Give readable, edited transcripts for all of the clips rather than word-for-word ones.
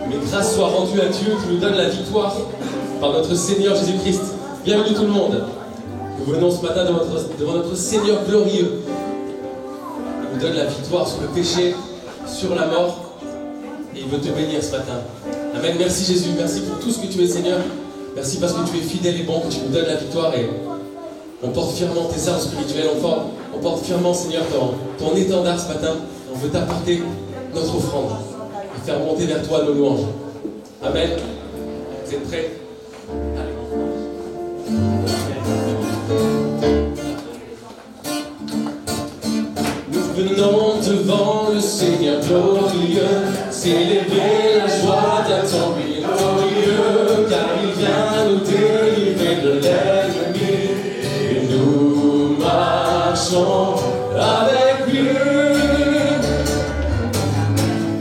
Mais grâce soit rendue à Dieu qui nous donne la victoire par notre Seigneur Jésus-Christ. Bienvenue tout le monde. Nous venons ce matin devant notre Seigneur glorieux. Il nous donne la victoire sur le péché, sur la mort. Et il veut te bénir ce matin. Amen. Merci Jésus. Merci pour tout ce que tu es, Seigneur. Merci parce que tu es fidèle et bon, que tu nous donnes la victoire. Et on porte fièrement tes armes spirituelles. On porte fièrement, Seigneur, ton étendard ce matin. On veut t'apporter notre offrande et faire monter vers toi nos louanges. Amen. Vous êtes prêts? Nous venons devant le Seigneur glorieux, célébrer la joie d'un temps glorieux, car il vient nous délivrer de l'ennemi, et nous marchons avec lui.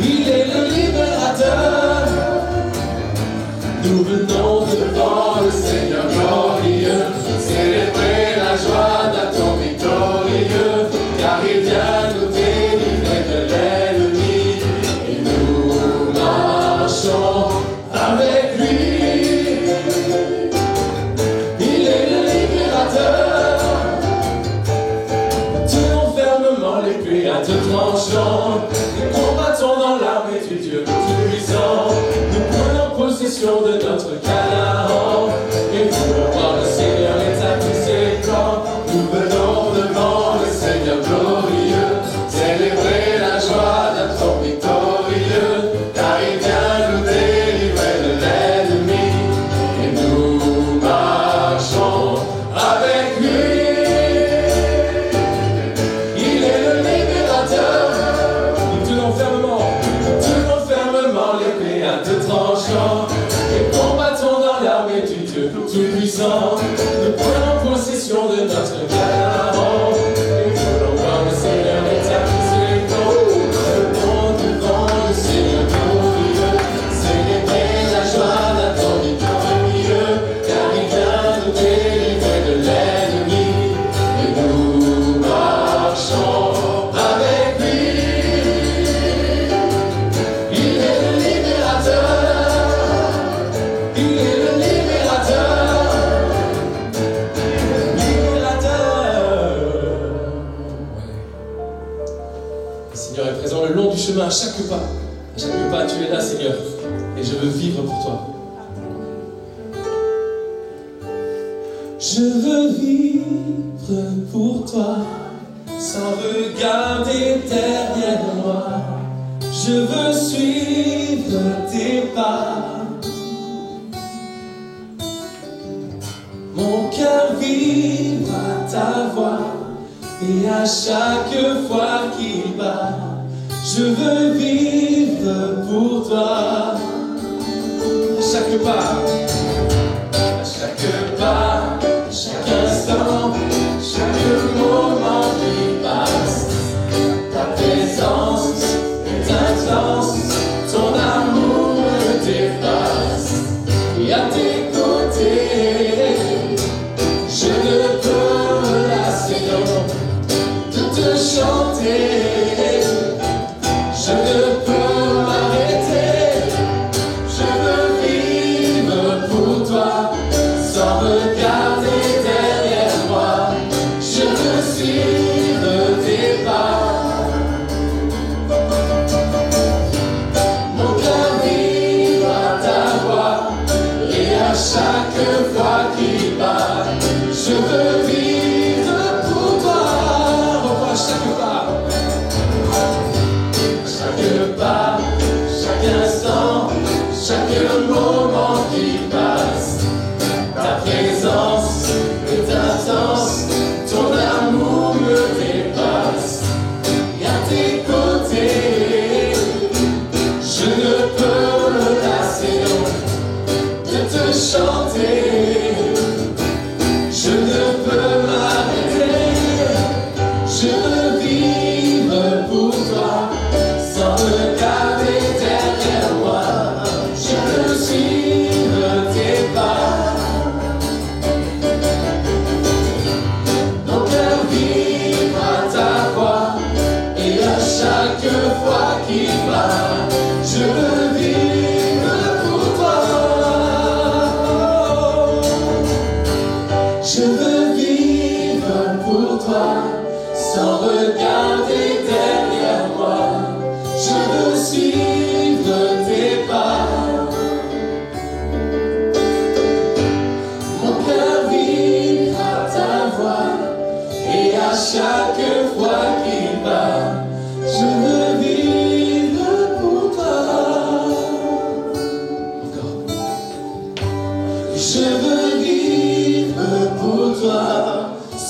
Il est le libérateur. Nous venons devant le Seigneur glorieux, célébrer la joie d'un temps victorieux, car il vient nous délivrer de l'ennemi, et nous marchons avec lui. Il est le libérateur. Tenons fermement l'épée à deux tranchants, et combattons dans l'armée du Dieu tout-puissant. Nous prenons possession de notre Canaan, et voulons voir le Seigneur établir ses plans. Nous venons devant le Seigneur glorieux, célébrer la joie d'un trône victorieux, car il vient nous délivrer de l'ennemi, et nous marchons avec lui. Il est le libérateur. Nous tenons fermement l'épée à deux tranchants, et combattons dans l'armée du Dieu tout-puissant. Nous prenons possession de notre Canaan, et voulons voir le Seigneur établir ses plans. Nous venons devant le Seigneur glorieux, célébrer la joie d'un temps victorieux, car il vient nous délivrer de l'ennemi, et nous marchons avec lui. Il est le libérateur. Il est le libérateur. Le Seigneur est présent le long du chemin, à chaque pas. À chaque pas, tu es là, Seigneur. Et je veux vivre pour toi. Je veux vivre pour toi, sans regarder derrière moi. Je veux suivre tes pas. Mon cœur vibre à ta voix, et à chaque fois qu'il bat, je veux vivre pour toi. À chaque pas, chaque instant, chaque moment qui passe, ta présence est intense, ton amour me dépasse, et à tes côtés, je ne peux me lasser de te chanter. Je ne peux m'arrêter. Je veux vivre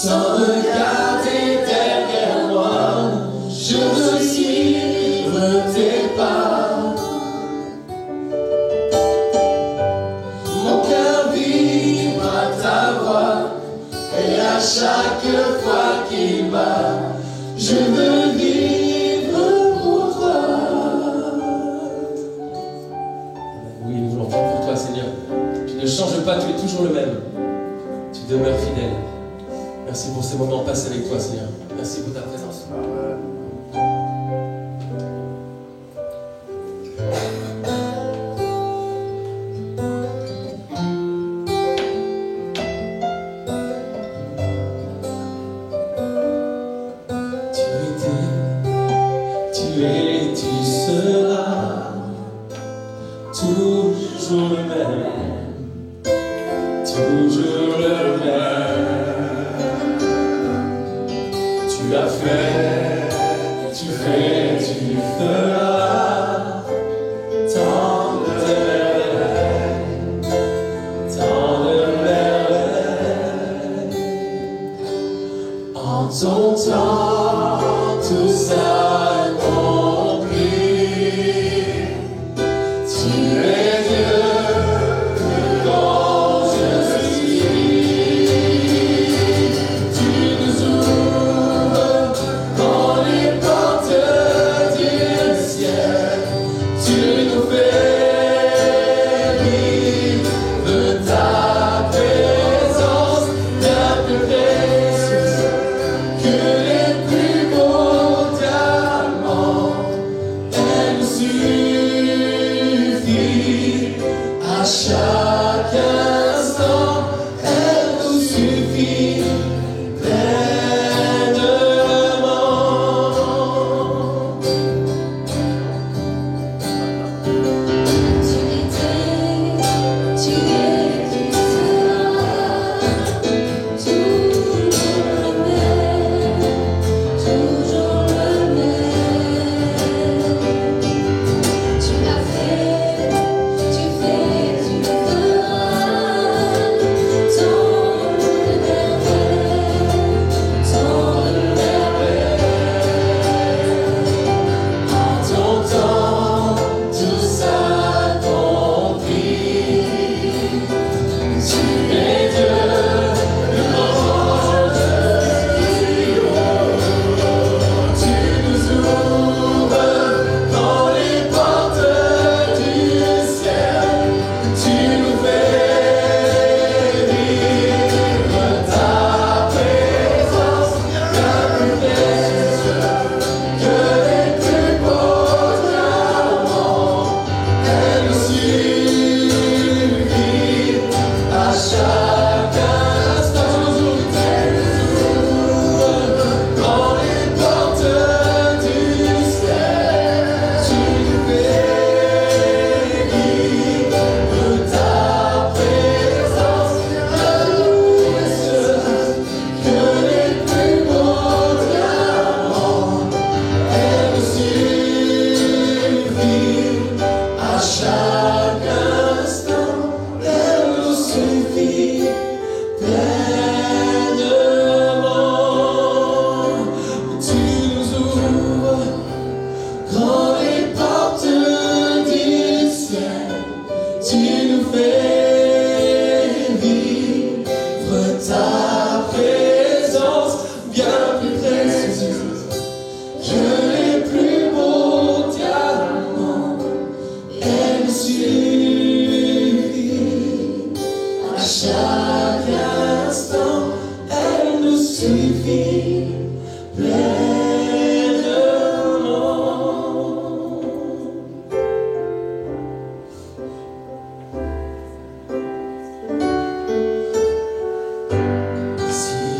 sans regarder derrière moi, je veux suivre tes pas. Mon cœur vibre à ta voix, et à chaque fois qu'il bat, je veux vivre pour toi. Oui, nous voulons vivre pour toi, Seigneur. Tu ne changes pas, tu es toujours le même. Tu demeures fidèle. Merci pour ces moments passés avec toi, Seigneur. Merci pour ta présence. Tu seras toujours le même, toujours le même. Tu as fait, tu fais, tu feras tant de merveilles. En ton temps, tout ça.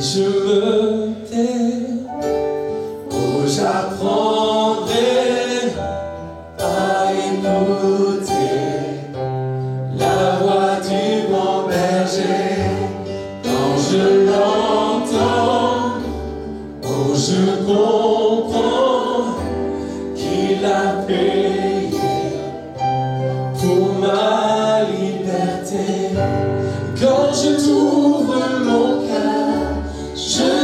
Je me tais, oh j'apprendrai à écouter la voix du bon berger. Quand je l'entends, oh je comprends qu'il a payé pour ma liberté. Quand je t'ouvre mon cœur, je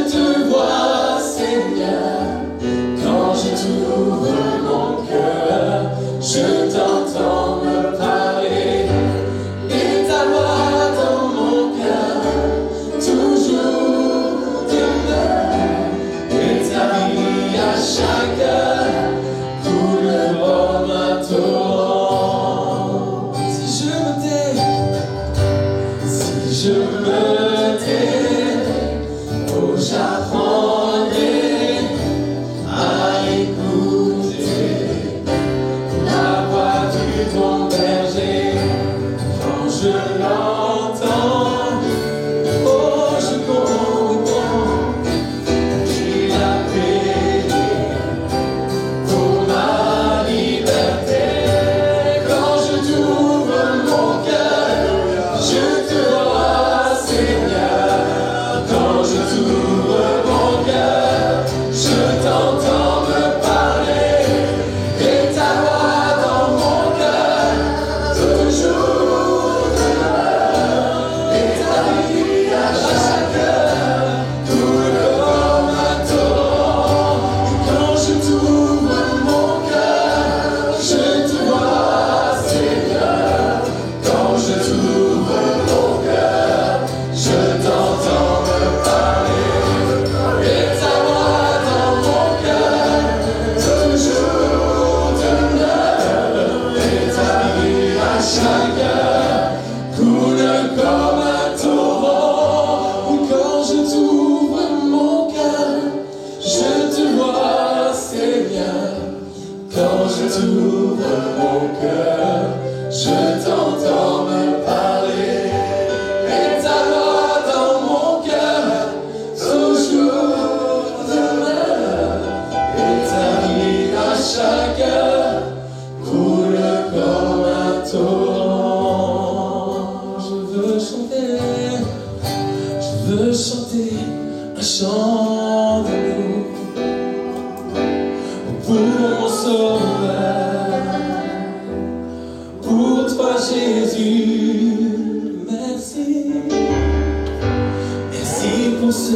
pour toi Jésus, merci. Merci pour ce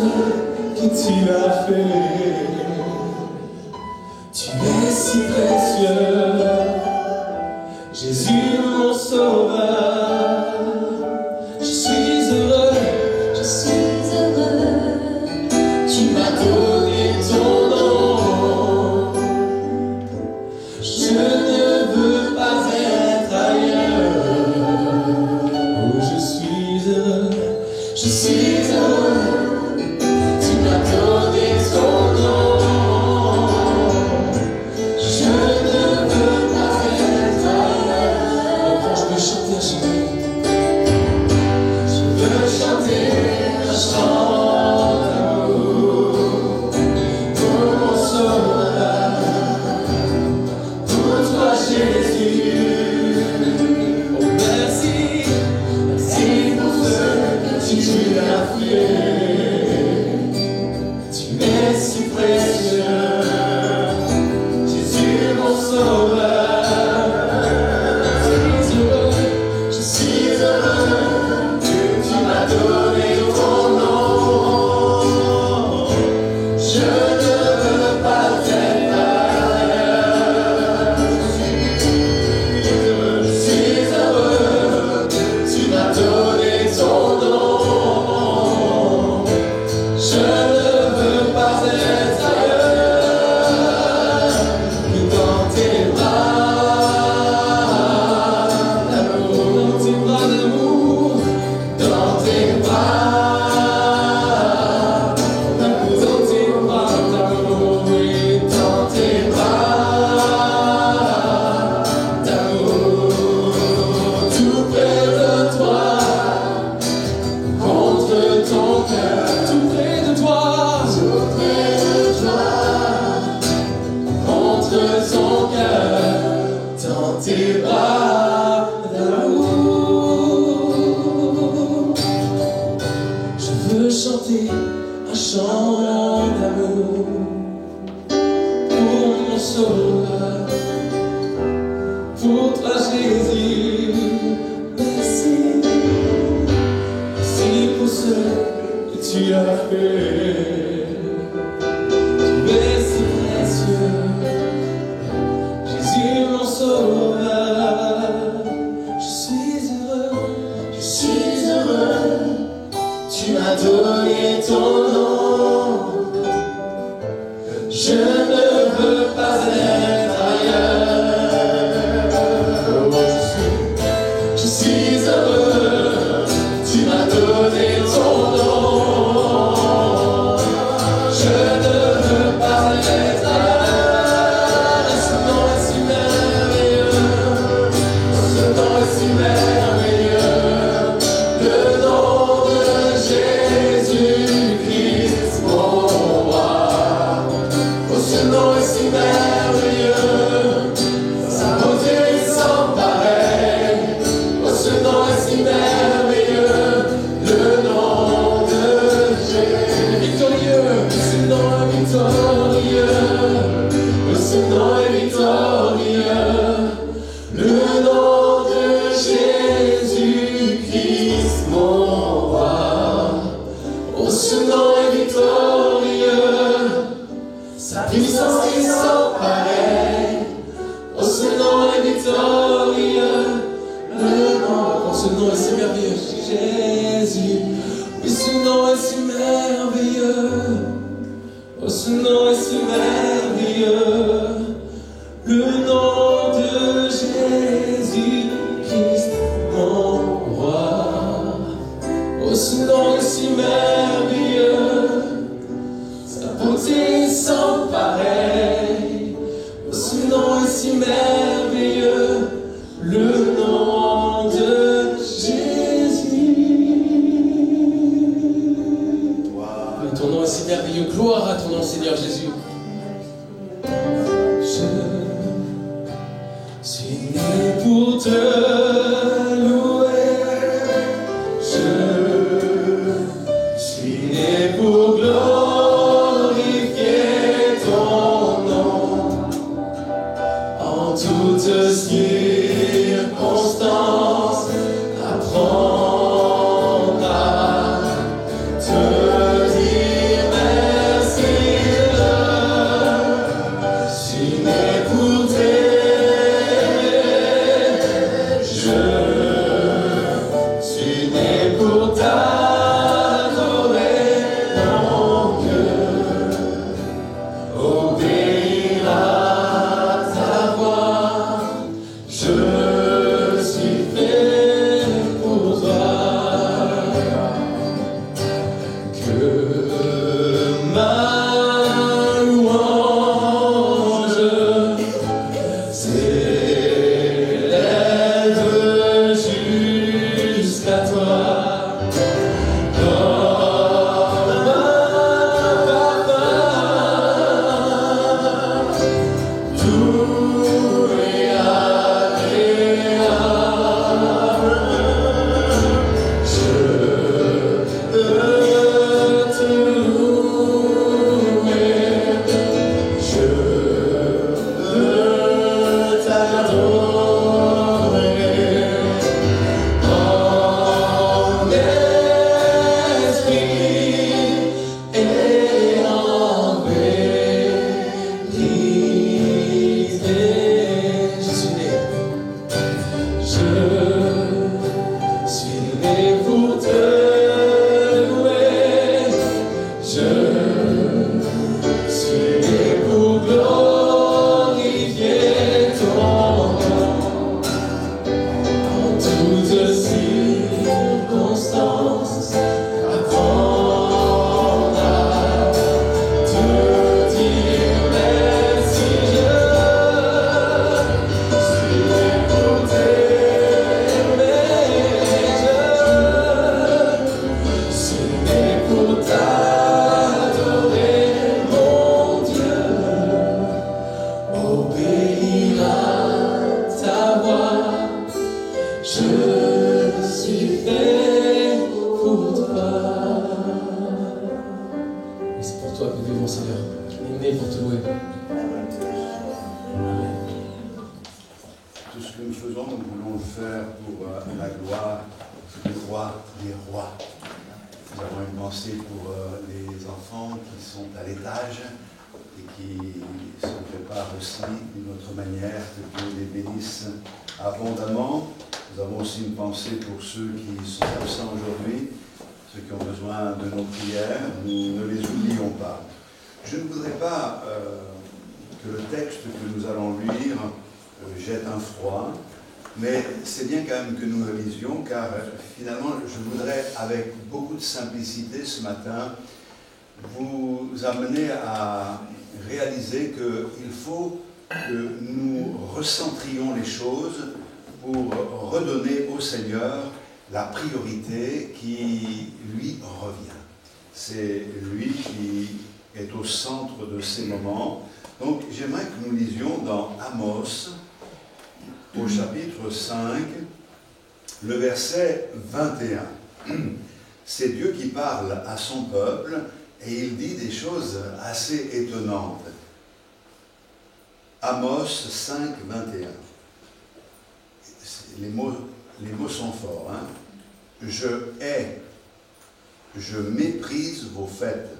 que tu as fait. Tu es si précieux, Jésus mon sauveur. Je suis heureux, tu m'as donné ton nom. Je ne veux pas être ailleurs. Oh, je suis heureux, tu m'as donné ton nom. Je ne veux pas être ailleurs. Enfin, je veux chanter un chant. Je veux chanter un chant d'amour pour mon sauveur, pour toi Jésus. Oh merci, merci pour ce que tu as fait. Tu es si précieux, Jésus mon sauveur. Je suis heureux que tu m'as donné ton nom. Je ne veux pas être ailleurs. Je suis heureux que tu m'as donné ton nom. Je ne veux pas être ailleurs que dans tes bras d'amour, dans tes bras d'amour, dans tes bras d'amour, oui, dans tes bras d'amour, tout près de toi, contre ton cœur, tout près de toi, contre ton cœur, dans tes bras d'amour. Je veux chanter un chant d'amour pour mon sauveur, pour toi Jésus. Merci, merci pour ce que tu as fait. Tu es si précieux, Jésus mon sauveur. Je suis heureux, tu m'as donné ton nom. Je ne veux pas être ailleurs. Oh, je suis heureux, tu m'as donné ton nom. Je ne veux pas être ailleurs. Ce nom est si merveilleux, ce nom est si merveilleux. Le nom de Jésus-Christ, mon roi. Oh, ce nom est si merveilleux, sa beauté est sans pareil. Oh, ce nom est si merveilleux, le nom de Jésus. Victorieux, ce nom est victorieux. Oh, ce nom est victorieux, le nom de Jésus-Christ, mon roi. Oh, ce nom est victorieux, sa puissance est sans pareil. Oh, ce nom est victorieux, le nom. Oh, ce nom est si merveilleux, Jésus. Oui, ce nom est si merveilleux. Oh, ce nom est si merveilleux, le nom de Jésus-Christ, mon roi. Oh, ce nom est si merveilleux, sa beauté est sans pareil. Oh, ce nom est si merveilleux, le nom de Jésus. Ton nom est si merveilleux, gloire à ton nom Seigneur Jésus. Je suis né pour te louer. Je suis Je suis né pour te louer. Je suis né pour glorifier ton nom. En toutes circonstances, apprendre à te dire merci. Je suis né pour t'aimer. Je suis né pour t'adorer, mon Dieu. Obéir à ta voix. Je suis fait pour toi. Et c'est pour toi que nous vivons, Seigneur. On est né pour te louer. Tout ce que nous faisons, nous voulons le faire pour la gloire du roi des rois. Nous avons une pensée pour les enfants qui sont à l'étage et qui se préparent aussi d'une autre manière, que Dieu les bénisse abondamment. Nous avons aussi une pensée pour ceux qui sont absents aujourd'hui, ceux qui ont besoin de nos prières. Nous ne les oublions pas. Je ne voudrais pas que le texte que nous allons lire jette un froid, mais c'est bien quand même que nous le lisions, car finalement, je voudrais, avec beaucoup de simplicité ce matin, vous amener à réaliser qu'il faut que nous recentrions les choses pour redonner au Seigneur la priorité qui lui revient. C'est lui qui est au centre de ces moments. Donc j'aimerais que nous lisions dans Amos, au chapitre 5, le verset 21. C'est Dieu qui parle à son peuple et il dit des choses assez étonnantes. Amos 5, 21. Les mots sont forts. Hein? Je hais, je méprise vos fêtes.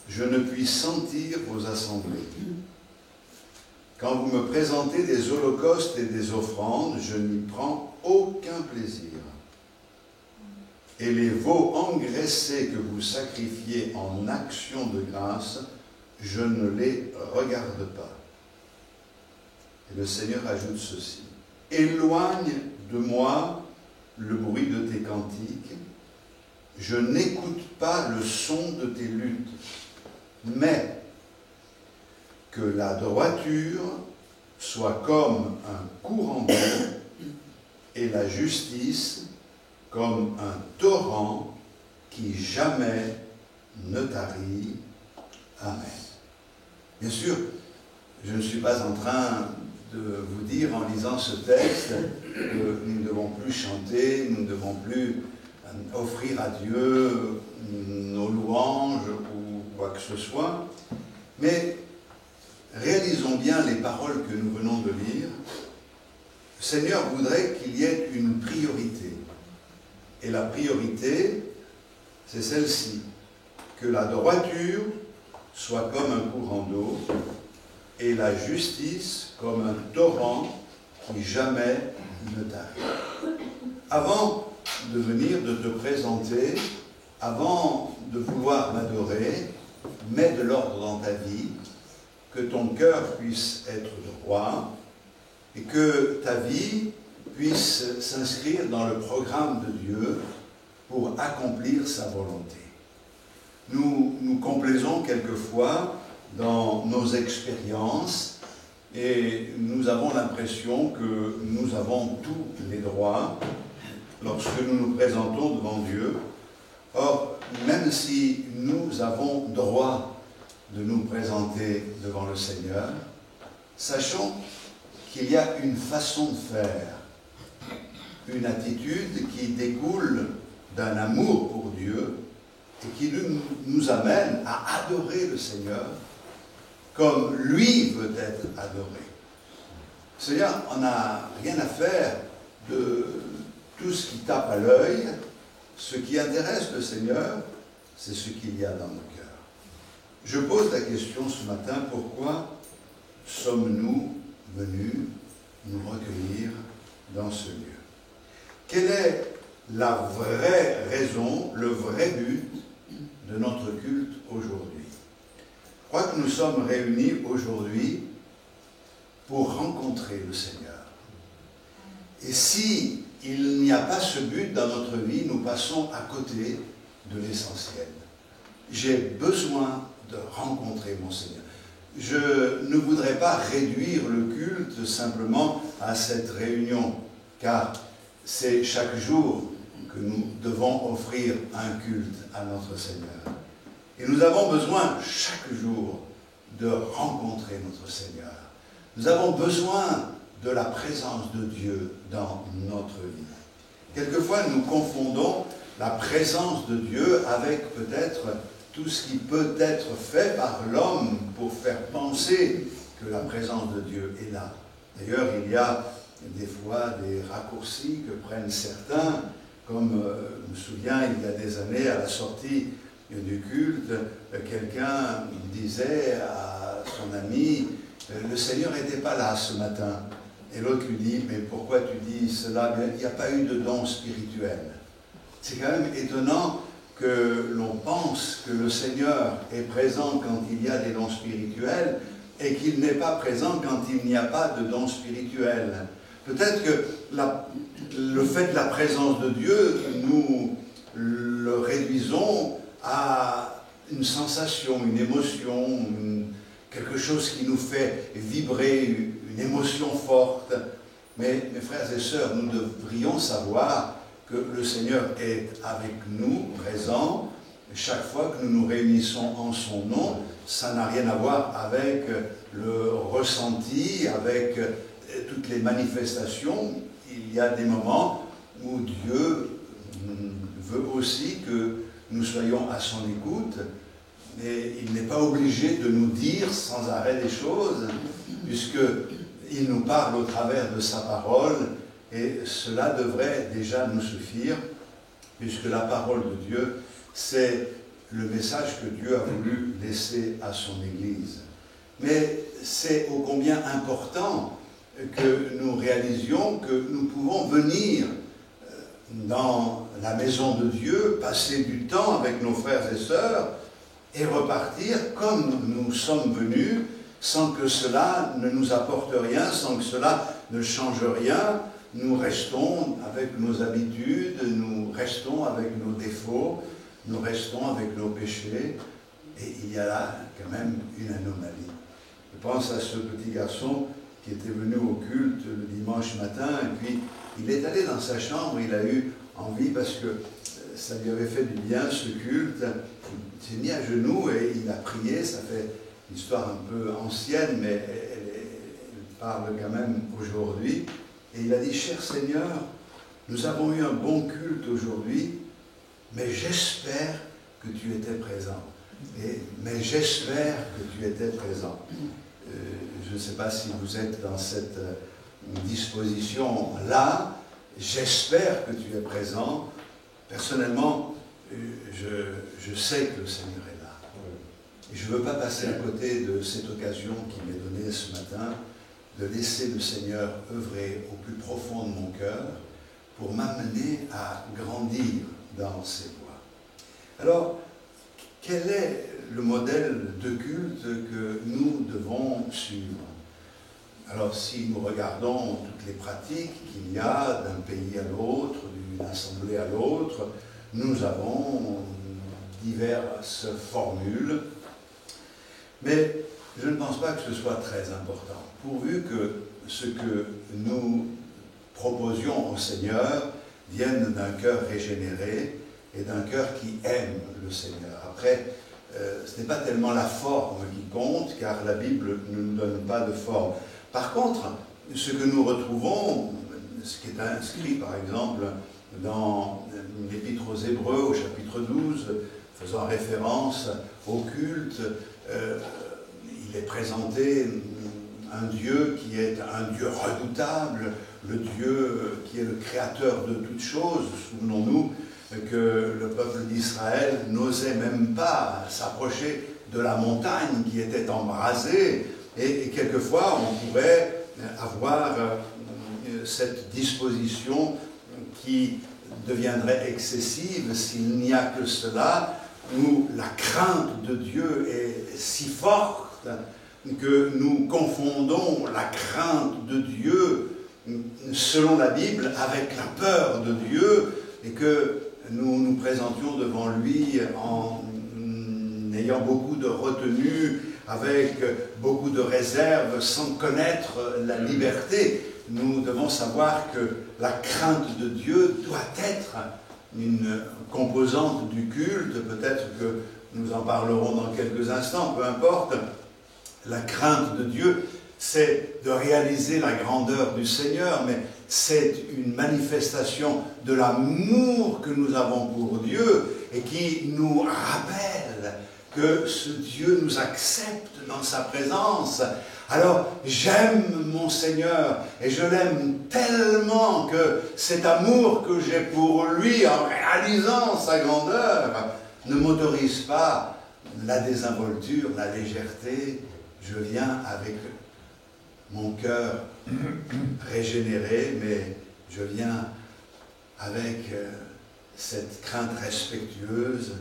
Je ne puis sentir vos assemblées. Quand vous me présentez des holocaustes et des offrandes, je n'y prends aucun plaisir. Et les veaux engraissés que vous sacrifiez en action de grâce, je ne les regarde pas. Et le Seigneur ajoute ceci. Éloigne de moi le bruit de tes cantiques. Je n'écoute pas le son de tes luttes, mais que la droiture soit comme un courant d'eau et la justice comme un torrent qui jamais ne tarit. Amen. Bien sûr, je ne suis pas en train de vous dire en lisant ce texte que nous ne devons plus chanter, nous ne devons plus offrir à Dieu nos louanges ou quoi que ce soit, mais réalisons bien les paroles que nous venons de lire. Le Seigneur voudrait qu'il y ait une priorité. Et la priorité, c'est celle-ci, que la droiture soit comme un courant d'eau et la justice comme un torrent qui jamais ne tarit. Avant de venir, de te présenter, avant de vouloir m'adorer, mets de l'ordre dans ta vie, que ton cœur puisse être droit et que ta vie puisse s'inscrire dans le programme de Dieu pour accomplir sa volonté. Nous complaisons quelquefois dans nos expériences et nous avons l'impression que nous avons tous les droits lorsque nous nous présentons devant Dieu. Or, même si nous avons droit de nous présenter devant le Seigneur, sachons qu'il y a une façon de faire, une attitude qui découle d'un amour pour Dieu et qui nous amène à adorer le Seigneur comme lui veut être adoré. Seigneur, on n'a rien à faire de tout ce qui tape à l'œil. Ce qui intéresse le Seigneur, c'est ce qu'il y a dans nos cœurs. Je pose la question ce matin, pourquoi sommes-nous venus nous recueillir dans ce lieu. Quelle est la vraie raison, le vrai but de notre culte aujourd'hui? Je crois que nous sommes réunis aujourd'hui pour rencontrer le Seigneur. Et si il n'y a pas ce but dans notre vie, nous passons à côté de l'essentiel. J'ai besoin de rencontrer mon Seigneur. Je ne voudrais pas réduire le culte simplement à cette réunion, car c'est chaque jour que nous devons offrir un culte à notre Seigneur. Et nous avons besoin chaque jour de rencontrer notre Seigneur. Nous avons besoin de la présence de Dieu dans notre vie. Quelquefois, nous confondons la présence de Dieu avec peut-être tout ce qui peut être fait par l'homme pour faire penser que la présence de Dieu est là. D'ailleurs, il y a des fois des raccourcis que prennent certains, comme je me souviens, il y a des années, à la sortie du culte, quelqu'un disait à son ami, le Seigneur n'était pas là ce matin. Et l'autre lui dit, mais pourquoi tu dis cela? Il n'y a pas eu de don spirituel. C'est quand même étonnant que l'on pense que le Seigneur est présent quand il y a des dons spirituels et qu'il n'est pas présent quand il n'y a pas de dons spirituels. Peut-être que le fait de la présence de Dieu, nous le réduisons à une sensation, une émotion, quelque chose qui nous fait vibrer, une émotion forte. Mais mes frères et sœurs, nous devrions savoir que le Seigneur est avec nous, présent, chaque fois que nous nous réunissons en son nom. Ça n'a rien à voir avec le ressenti, avec toutes les manifestations. Il y a des moments où Dieu veut aussi que nous soyons à son écoute, mais il n'est pas obligé de nous dire sans arrêt des choses, puisqu'il nous parle au travers de sa parole, et cela devrait déjà nous suffire, puisque la parole de Dieu, c'est le message que Dieu a voulu laisser à son Église. Mais c'est ô combien important que nous réalisions que nous pouvons venir dans la maison de Dieu, passer du temps avec nos frères et sœurs, et repartir comme nous sommes venus, sans que cela ne nous apporte rien, sans que cela ne change rien. Nous restons avec nos habitudes, nous restons avec nos défauts, nous restons avec nos péchés, et il y a là quand même une anomalie. Je pense à ce petit garçon qui était venu au culte le dimanche matin, et puis il est allé dans sa chambre, il a eu envie, parce que ça lui avait fait du bien ce culte, il s'est mis à genoux et il a prié. Ça fait une histoire un peu ancienne, mais elle parle quand même aujourd'hui. Et il a dit, cher Seigneur, nous avons eu un bon culte aujourd'hui, mais j'espère que tu étais présent. Mais j'espère que tu étais présent. Je ne sais pas si vous êtes dans cette disposition-là. J'espère que tu es présent. Personnellement, je sais que le Seigneur est là. Et je ne veux pas passer à côté de cette occasion qui m'est donnée ce matin, de laisser le Seigneur œuvrer au plus profond de mon cœur pour m'amener à grandir dans ses voies. Alors, quel est le modèle de culte que nous devons suivre? Alors, si nous regardons toutes les pratiques qu'il y a d'un pays à l'autre, d'une assemblée à l'autre, nous avons diverses formules, mais je ne pense pas que ce soit très important, pourvu que ce que nous proposions au Seigneur vienne d'un cœur régénéré et d'un cœur qui aime le Seigneur. Après, ce n'est pas tellement la forme qui compte, car la Bible ne nous donne pas de forme. Par contre, ce que nous retrouvons, ce qui est inscrit par exemple dans l'Épître aux Hébreux au chapitre 12, faisant référence au culte, il est présenté un Dieu qui est un Dieu redoutable, le Dieu qui est le créateur de toutes choses. Souvenons-nous que le peuple d'Israël n'osait même pas s'approcher de la montagne qui était embrasée, et quelquefois on pourrait avoir cette disposition qui deviendrait excessive s'il n'y a que cela, où la crainte de Dieu est si forte que nous confondons la crainte de Dieu selon la Bible avec la peur de Dieu, et que nous nous présentions devant lui en ayant beaucoup de retenue, avec beaucoup de réserve, sans connaître la liberté. Nous devons savoir que la crainte de Dieu doit être une composante du culte. Peut-être que nous en parlerons dans quelques instants, peu importe. La crainte de Dieu, c'est de réaliser la grandeur du Seigneur, mais c'est une manifestation de l'amour que nous avons pour Dieu et qui nous rappelle que ce Dieu nous accepte dans sa présence. Alors, j'aime mon Seigneur et je l'aime tellement que cet amour que j'ai pour lui en réalisant sa grandeur ne m'autorise pas la désinvolture, la légèreté. Je viens avec mon cœur régénéré, mais je viens avec cette crainte respectueuse.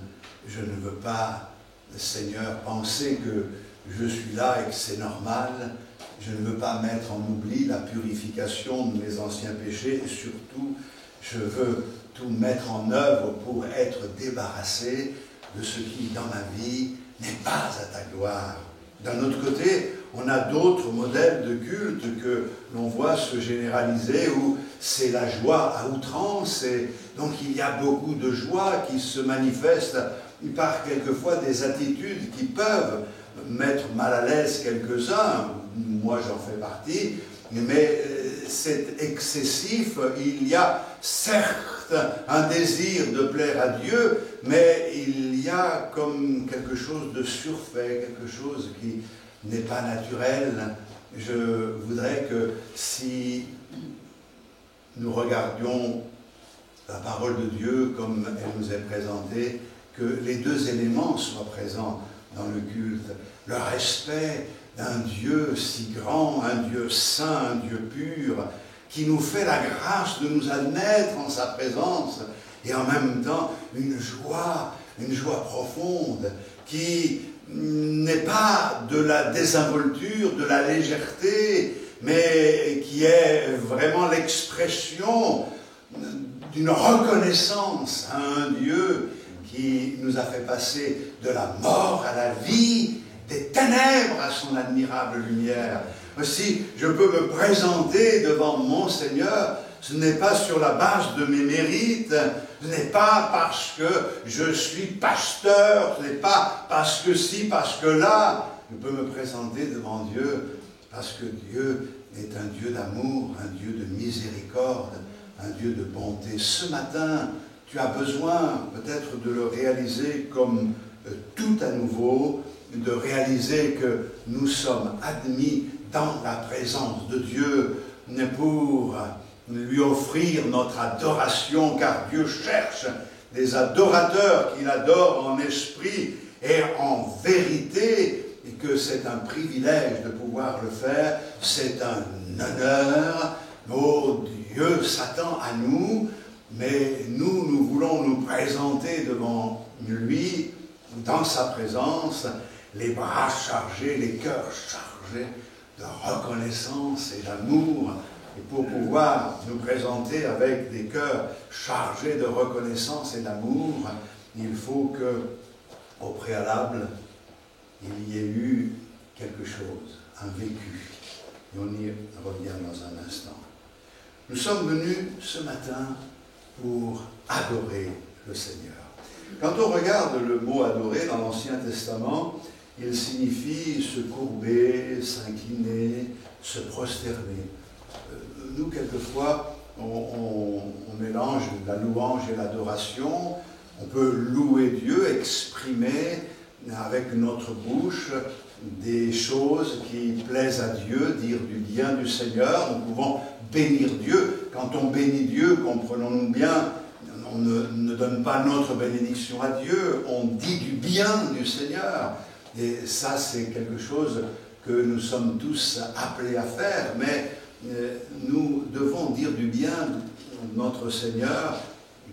Je ne veux pas, Seigneur, penser que je suis là et que c'est normal. Je ne veux pas mettre en oubli la purification de mes anciens péchés et surtout, je veux tout mettre en œuvre pour être débarrassé de ce qui, dans ma vie, n'est pas à ta gloire. D'un autre côté, on a d'autres modèles de culte que l'on voit se généraliser où c'est la joie à outrance et donc il y a beaucoup de joie qui se manifeste par quelquefois des attitudes qui peuvent mettre mal à l'aise quelques-uns, moi j'en fais partie, mais c'est excessif. Il y a certes un désir de plaire à Dieu, mais il y a comme quelque chose de surfait, quelque chose qui n'est pas naturel. Je voudrais que si nous regardions la parole de Dieu comme elle nous est présentée, que les deux éléments soient présents dans le culte. Le respect d'un Dieu si grand, un Dieu saint, un Dieu pur, qui nous fait la grâce de nous admettre en sa présence, et en même temps une joie profonde, qui n'est pas de la désinvolture, de la légèreté, mais qui est vraiment l'expression d'une reconnaissance à un Dieu qui nous a fait passer de la mort à la vie, des ténèbres à son admirable lumière. Si je peux me présenter devant mon Seigneur, ce n'est pas sur la base de mes mérites, ce n'est pas parce que je suis pasteur, ce n'est pas parce que si, parce que là. Je peux me présenter devant Dieu parce que Dieu est un Dieu d'amour, un Dieu de miséricorde, un Dieu de bonté. Ce matin, tu as besoin peut-être de le réaliser comme tout à nouveau, de réaliser que nous sommes admis dans la présence de Dieu pour lui offrir notre adoration, car Dieu cherche des adorateurs qu'il adore en esprit et en vérité, et que c'est un privilège de pouvoir le faire, c'est un honneur. Oh, Dieu s'attend à nous, mais nous voulons nous présenter devant lui, dans sa présence, les bras chargés, les cœurs chargés de reconnaissance et d'amour. Et pour pouvoir nous présenter avec des cœurs chargés de reconnaissance et d'amour, il faut que, au préalable, il y ait eu quelque chose, un vécu. Et on y revient dans un instant. Nous sommes venus ce matin pour adorer le Seigneur. Quand on regarde le mot adorer dans l'Ancien Testament, il signifie se courber, s'incliner, se prosterner. Nous, quelquefois, on mélange la louange et l'adoration. On peut louer Dieu, exprimer avec notre bouche des choses qui plaisent à Dieu, dire du bien du Seigneur. Nous pouvons bénir Dieu. Quand on bénit Dieu, comprenons-nous bien, on ne donne pas notre bénédiction à Dieu, on dit du bien du Seigneur. Et ça, c'est quelque chose que nous sommes tous appelés à faire, mais nous devons dire du bien de notre Seigneur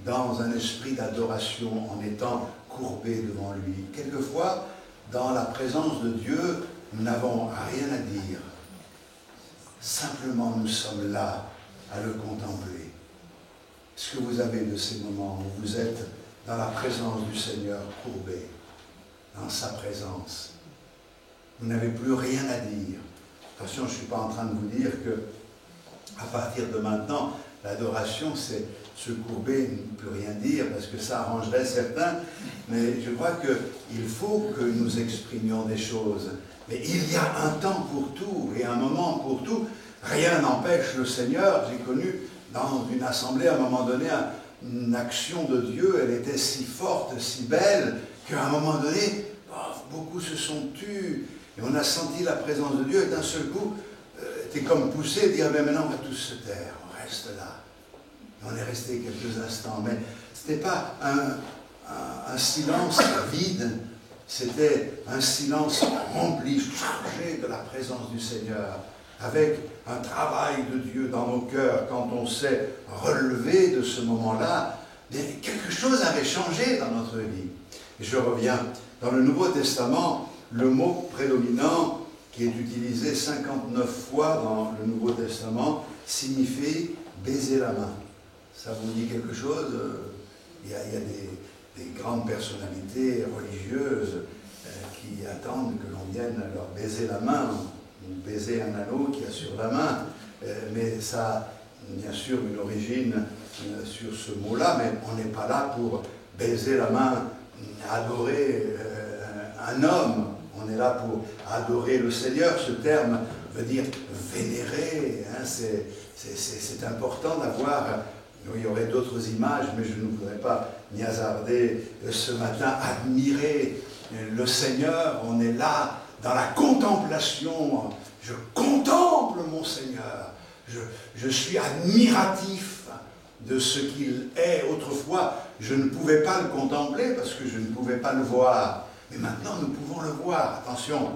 dans un esprit d'adoration, en étant courbés devant lui. Quelquefois, dans la présence de Dieu, nous n'avons rien à dire. Simplement, nous sommes là à le contempler. Est-ce que vous avez de ces moments où vous êtes dans la présence du Seigneur, courbé, dans sa présence? Vous n'avez plus rien à dire. Attention, je ne suis pas en train de vous dire que, à partir de maintenant, l'adoration, c'est se courber, ne plus rien dire, parce que ça arrangerait certains. Mais je crois qu'il faut que nous exprimions des choses. Mais il y a un temps pour tout et un moment pour tout. Rien n'empêche le Seigneur. J'ai connu dans une assemblée, à un moment donné, une action de Dieu. Elle était si forte, si belle, qu'à un moment donné, beaucoup se sont tus. Et on a senti la présence de Dieu. Et d'un seul coup, t'es comme poussé, dire, mais maintenant on va tous se taire. On reste là. Et on est resté quelques instants. Mais ce n'était pas un silence vide. C'était un silence rempli, chargé de la présence du Seigneur, avec un travail de Dieu dans nos cœurs. Quand on s'est relevé de ce moment-là, quelque chose avait changé dans notre vie. Et je reviens dans le Nouveau Testament, le mot prédominant qui est utilisé 59 fois dans le Nouveau Testament signifie baiser la main. Ça vous dit quelque chose? Il y a des grandes personnalités religieuses qui attendent que l'on vienne leur baiser la main, ou baiser un anneau qu'il y a sur la main. Mais ça a bien sûr une origine sur ce mot-là, mais on n'est pas là pour baiser la main, adorer un homme. On est là pour adorer le Seigneur. Ce terme veut dire vénérer. Hein. C'est important d'avoir... Il y aurait d'autres images, mais je ne voudrais pas m'y hasarder ce matin. Admirer le Seigneur, on est là dans la contemplation. Je contemple mon Seigneur. Je suis admiratif de ce qu'il est. Autrefois, je ne pouvais pas le contempler parce que je ne pouvais pas le voir. Mais maintenant, nous pouvons le voir. Attention,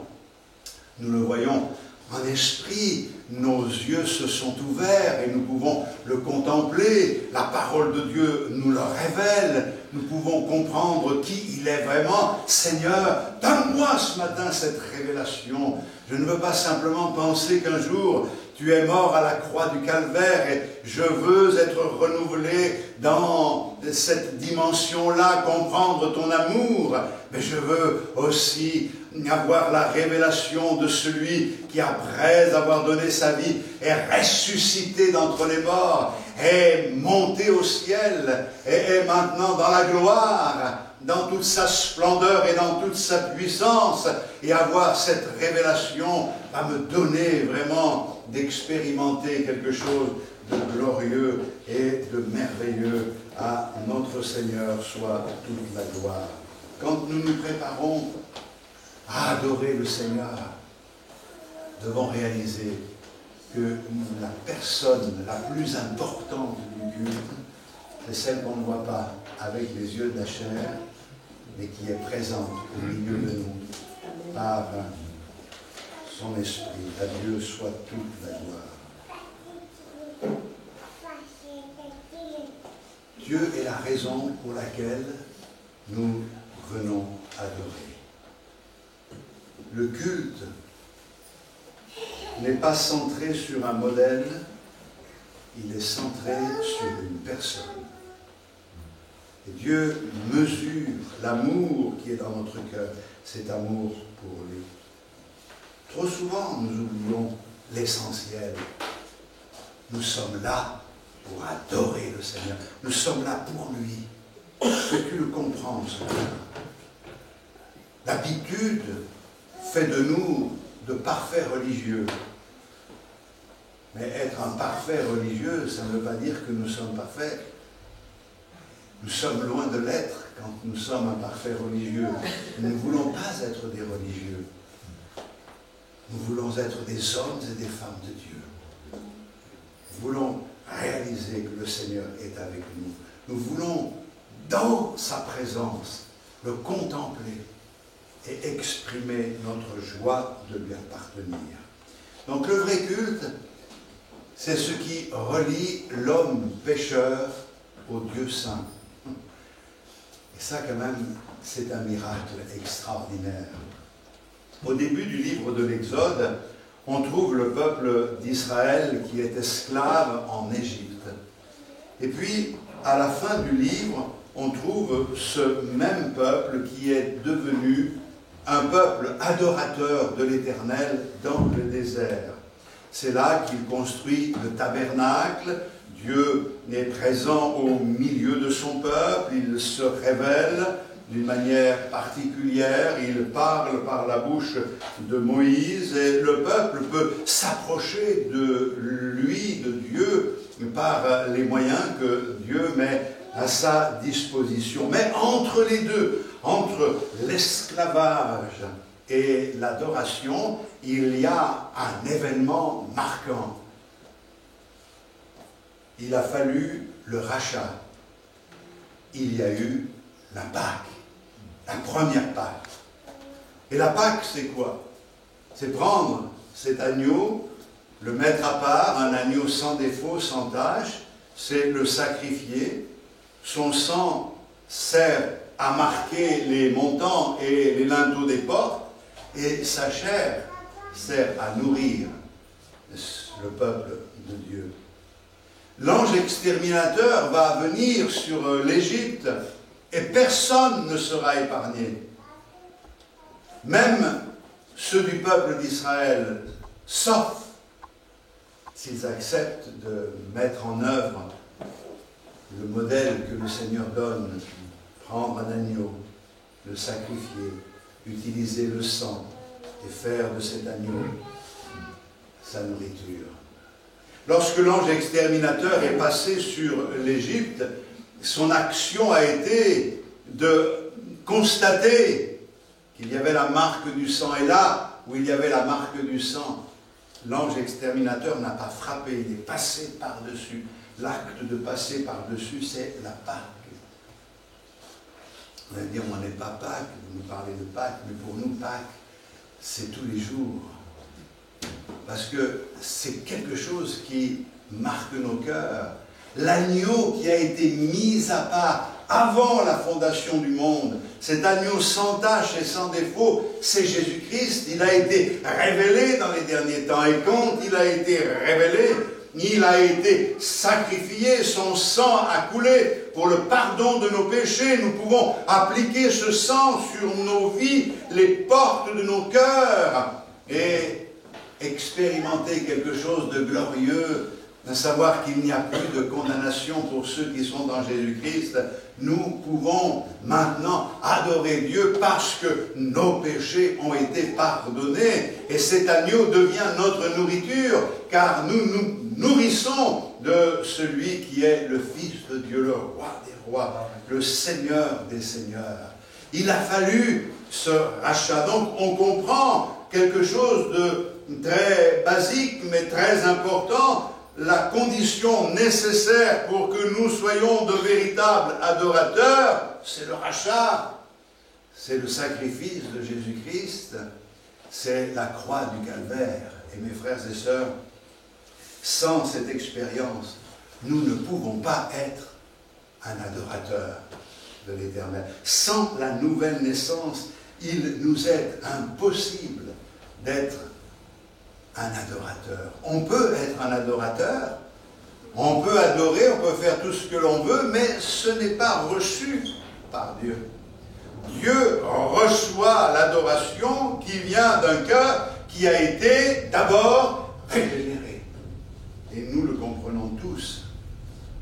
nous le voyons en esprit. Nos yeux se sont ouverts et nous pouvons le contempler. La parole de Dieu nous le révèle. Nous pouvons comprendre qui il est vraiment. Seigneur, donne-moi ce matin cette révélation. Je ne veux pas simplement penser qu'un jour, tu es mort à la croix du calvaire et je veux être renouvelé dans cette dimension-là, comprendre ton amour. Mais je veux aussi avoir la révélation de celui qui, après avoir donné sa vie, est ressuscité d'entre les morts, est monté au ciel, et est maintenant dans la gloire, dans toute sa splendeur et dans toute sa puissance. Et avoir cette révélation va me donner vraiment d'expérimenter quelque chose de glorieux et de merveilleux. À notre Seigneur soit toute la gloire. Quand nous nous préparons à adorer le Seigneur, nous devons réaliser que la personne la plus importante du culte, c'est celle qu'on ne voit pas avec les yeux de la chair, mais qui est présente au milieu de nous par son esprit. À Dieu soit toute la gloire. Dieu est la raison pour laquelle nous venons adorer. Le culte n'est pas centré sur un modèle, il est centré sur une personne. Et Dieu mesure l'amour qui est dans notre cœur, cet amour pour lui. Trop souvent, nous oublions l'essentiel. Nous sommes là pour adorer le Seigneur. Nous sommes là pour lui. Est-ce que tu le comprends, ce matin? L'habitude fait de nous de parfaits religieux. Mais être un parfait religieux, ça ne veut pas dire que nous sommes parfaits. Nous sommes loin de l'être quand nous sommes un parfait religieux. Nous ne voulons pas être des religieux. Nous voulons être des hommes et des femmes de Dieu. Nous voulons réaliser que le Seigneur est avec nous. Nous voulons, dans sa présence, le contempler et exprimer notre joie de lui appartenir. Donc le vrai culte, C'est ce qui relie l'homme pécheur au Dieu saint. Et ça, quand même, c'est un miracle extraordinaire. Au début du livre de l'Exode, on trouve le peuple d'Israël qui est esclave en Égypte. Et puis, à la fin du livre, on trouve ce même peuple qui est devenu un peuple adorateur de l'Éternel dans le désert. C'est là qu'il construit le tabernacle. Dieu est présent au milieu de son peuple, il se révèle d'une manière particulière, il parle par la bouche de Moïse et le peuple peut s'approcher de lui, de Dieu, par les moyens que Dieu met à sa disposition. Mais entre les deux, entre l'esclavage et l'adoration, il y a un événement marquant. Il a fallu le rachat. Il y a eu la Pâque, la première Pâque. Et la Pâque, c'est quoi? C'est prendre cet agneau, le mettre à part, un agneau sans défaut, sans tache, c'est le sacrifier. Son sang sert à marquer les montants et les linteaux des portes, et sa chair sert à nourrir le peuple de Dieu. L'ange exterminateur va venir sur l'Égypte et personne ne sera épargné. Même ceux du peuple d'Israël, sauf s'ils acceptent de mettre en œuvre le modèle que le Seigneur donne, prendre un agneau, le sacrifier, utiliser le sang et faire de cet agneau sa nourriture. Lorsque l'ange exterminateur est passé sur l'Égypte, son action a été de constater qu'il y avait la marque du sang. Et là où il y avait la marque du sang, l'ange exterminateur n'a pas frappé, il est passé par-dessus. L'acte de passer par-dessus, c'est la Pâque. Vous allez dire, on n'est pas Pâques, vous nous parlez de Pâques, mais pour nous, Pâques, c'est tous les jours. Parce que c'est quelque chose qui marque nos cœurs. L'agneau qui a été mis à part avant la fondation du monde, cet agneau sans tache et sans défaut, c'est Jésus-Christ. Il a été révélé dans les derniers temps. Et quand il a été révélé, il a été sacrifié, son sang a coulé pour le pardon de nos péchés. Nous pouvons appliquer ce sang sur nos vies, les portes de nos cœurs, et expérimenter quelque chose de glorieux, de savoir qu'il n'y a plus de condamnation pour ceux qui sont dans Jésus-Christ. Nous pouvons maintenant adorer Dieu parce que nos péchés ont été pardonnés et cet agneau devient notre nourriture car nous nous nourrissons de celui qui est le Fils de Dieu, le Roi des rois, le Seigneur des seigneurs. Il a fallu ce rachat. Donc on comprend quelque chose de très basique mais très important. La condition nécessaire pour que nous soyons de véritables adorateurs, c'est le rachat, c'est le sacrifice de Jésus-Christ, c'est la croix du calvaire. Et mes frères et sœurs, sans cette expérience, nous ne pouvons pas être un adorateur de l'Éternel. Sans la nouvelle naissance, il nous est impossible d'être un adorateur. On peut être un adorateur, on peut adorer, on peut faire tout ce que l'on veut, mais ce n'est pas reçu par Dieu. Dieu reçoit l'adoration qui vient d'un cœur qui a été d'abord régénéré. Et nous le comprenons tous.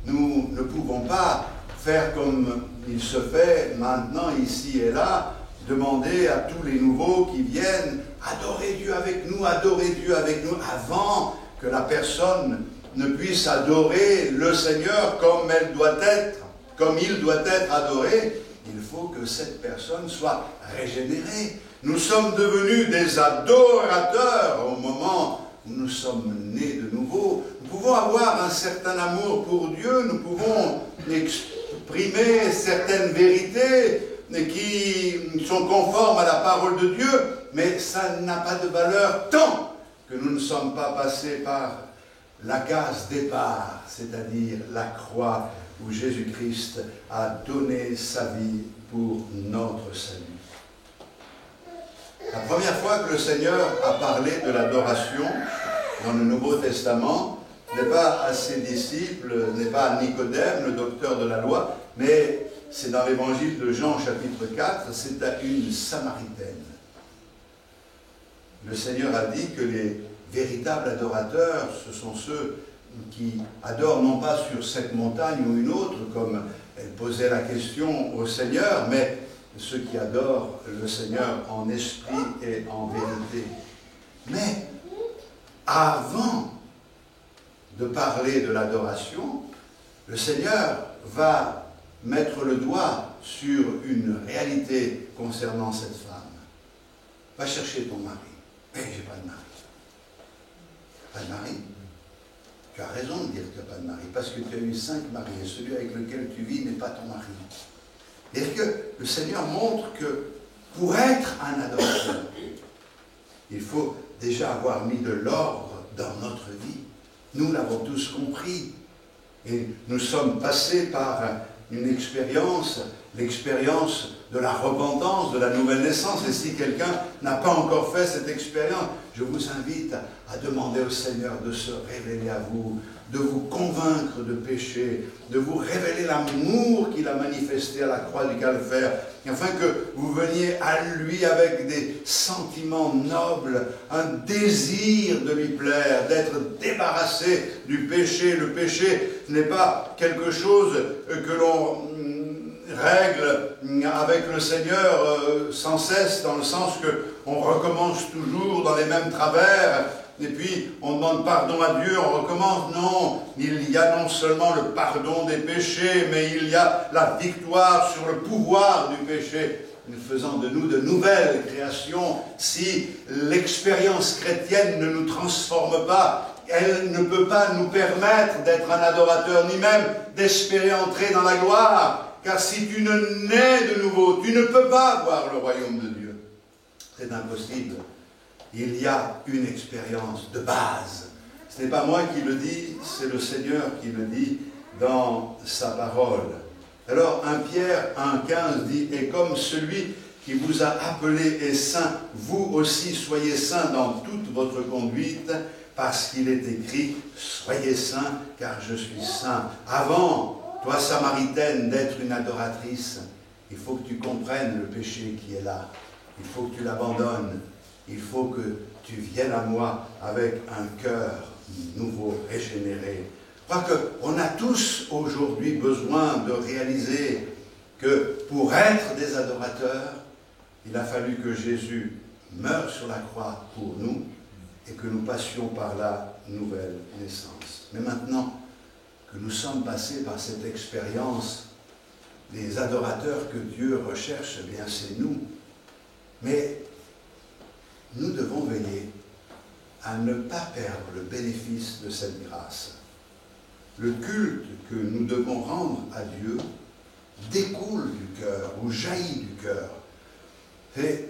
Nous ne pouvons pas faire comme il se fait maintenant, ici et là, demander à tous les nouveaux qui viennent adorer Dieu avec nous, avant que la personne ne puisse adorer le Seigneur comme elle doit être, comme il doit être adoré. Il faut que cette personne soit régénérée. Nous sommes devenus des adorateurs au moment où nous sommes nés de nouveau. Nous pouvons avoir un certain amour pour Dieu, nous pouvons exprimer certaines vérités qui sont conformes à la parole de Dieu, mais ça n'a pas de valeur tant que nous ne sommes pas passés par la case départ, c'est-à-dire la croix où Jésus-Christ a donné sa vie pour notre salut. La première fois que le Seigneur a parlé de l'adoration dans le Nouveau Testament n'est pas à ses disciples, n'est pas à Nicodème, le docteur de la loi, mais c'est dans l'évangile de Jean chapitre 4, c'est à une Samaritaine. Le Seigneur a dit que les véritables adorateurs, ce sont ceux qui adorent non pas sur cette montagne ou une autre, comme elle posait la question au Seigneur, mais ceux qui adorent le Seigneur en esprit et en vérité. Mais avant de parler de l'adoration, le Seigneur va mettre le doigt sur une réalité concernant cette femme. Va chercher ton mari. Mais j'ai pas de mari. Pas de mari? Tu as raison de dire que tu n'as pas de mari, parce que tu as eu 5 maris, et celui avec lequel tu vis n'est pas ton mari. Et que le Seigneur montre que pour être un adorateur, il faut déjà avoir mis de l'ordre dans notre vie. Nous l'avons tous compris. Et nous sommes passés par une expérience, l'expérience de la repentance, de la nouvelle naissance. Et si quelqu'un n'a pas encore fait cette expérience, je vous invite à demander au Seigneur de se révéler à vous, de vous convaincre de péché, de vous révéler l'amour qu'il a manifesté à la croix du Calvaire, afin que vous veniez à lui avec des sentiments nobles, un désir de lui plaire, d'être débarrassé du péché. Le péché n'est pas quelque chose que l'on règle avec le Seigneur sans cesse, dans le sens qu'on recommence toujours dans les mêmes travers, et puis on demande pardon à Dieu, on recommence. Non, il y a non seulement le pardon des péchés, mais il y a la victoire sur le pouvoir du péché, faisant de nous de nouvelles créations. Si l'expérience chrétienne ne nous transforme pas, elle ne peut pas nous permettre d'être un adorateur, ni même d'espérer entrer dans la gloire. Car si tu ne nais de nouveau, tu ne peux pas voir le royaume de Dieu. C'est impossible. Il y a une expérience de base. Ce n'est pas moi qui le dis, c'est le Seigneur qui le dit dans sa parole. Alors 1 Pierre 1,15 dit « Et comme celui qui vous a appelé est saint, vous aussi soyez saints dans toute votre conduite, parce qu'il est écrit « Soyez saints, car je suis saint ». Avant, toi, Samaritaine, d'être une adoratrice, il faut que tu comprennes le péché qui est là. Il faut que tu l'abandonnes. Il faut que tu viennes à moi avec un cœur nouveau, régénéré. Je crois qu'on a tous aujourd'hui besoin de réaliser que pour être des adorateurs, il a fallu que Jésus meure sur la croix pour nous et que nous passions par la nouvelle naissance. Mais maintenant que nous sommes passés par cette expérience des adorateurs que Dieu recherche, eh bien c'est nous. Mais nous devons veiller à ne pas perdre le bénéfice de cette grâce. Le culte que nous devons rendre à Dieu découle du cœur ou jaillit du cœur. Et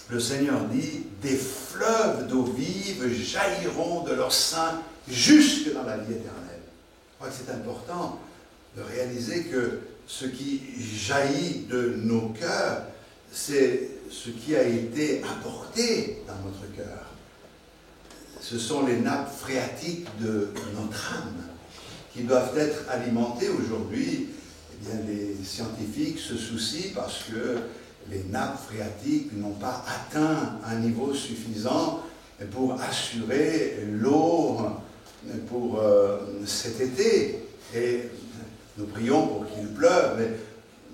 le Seigneur dit, des fleuves d'eau vive jailliront de leur sein jusque dans la vie éternelle. Je crois que c'est important de réaliser que ce qui jaillit de nos cœurs, c'est ce qui a été apporté dans notre cœur. Ce sont les nappes phréatiques de notre âme qui doivent être alimentées aujourd'hui. Eh bien, les scientifiques se soucient parce que les nappes phréatiques n'ont pas atteint un niveau suffisant pour assurer l'eau pour cet été. Et nous prions pour qu'il pleuve, mais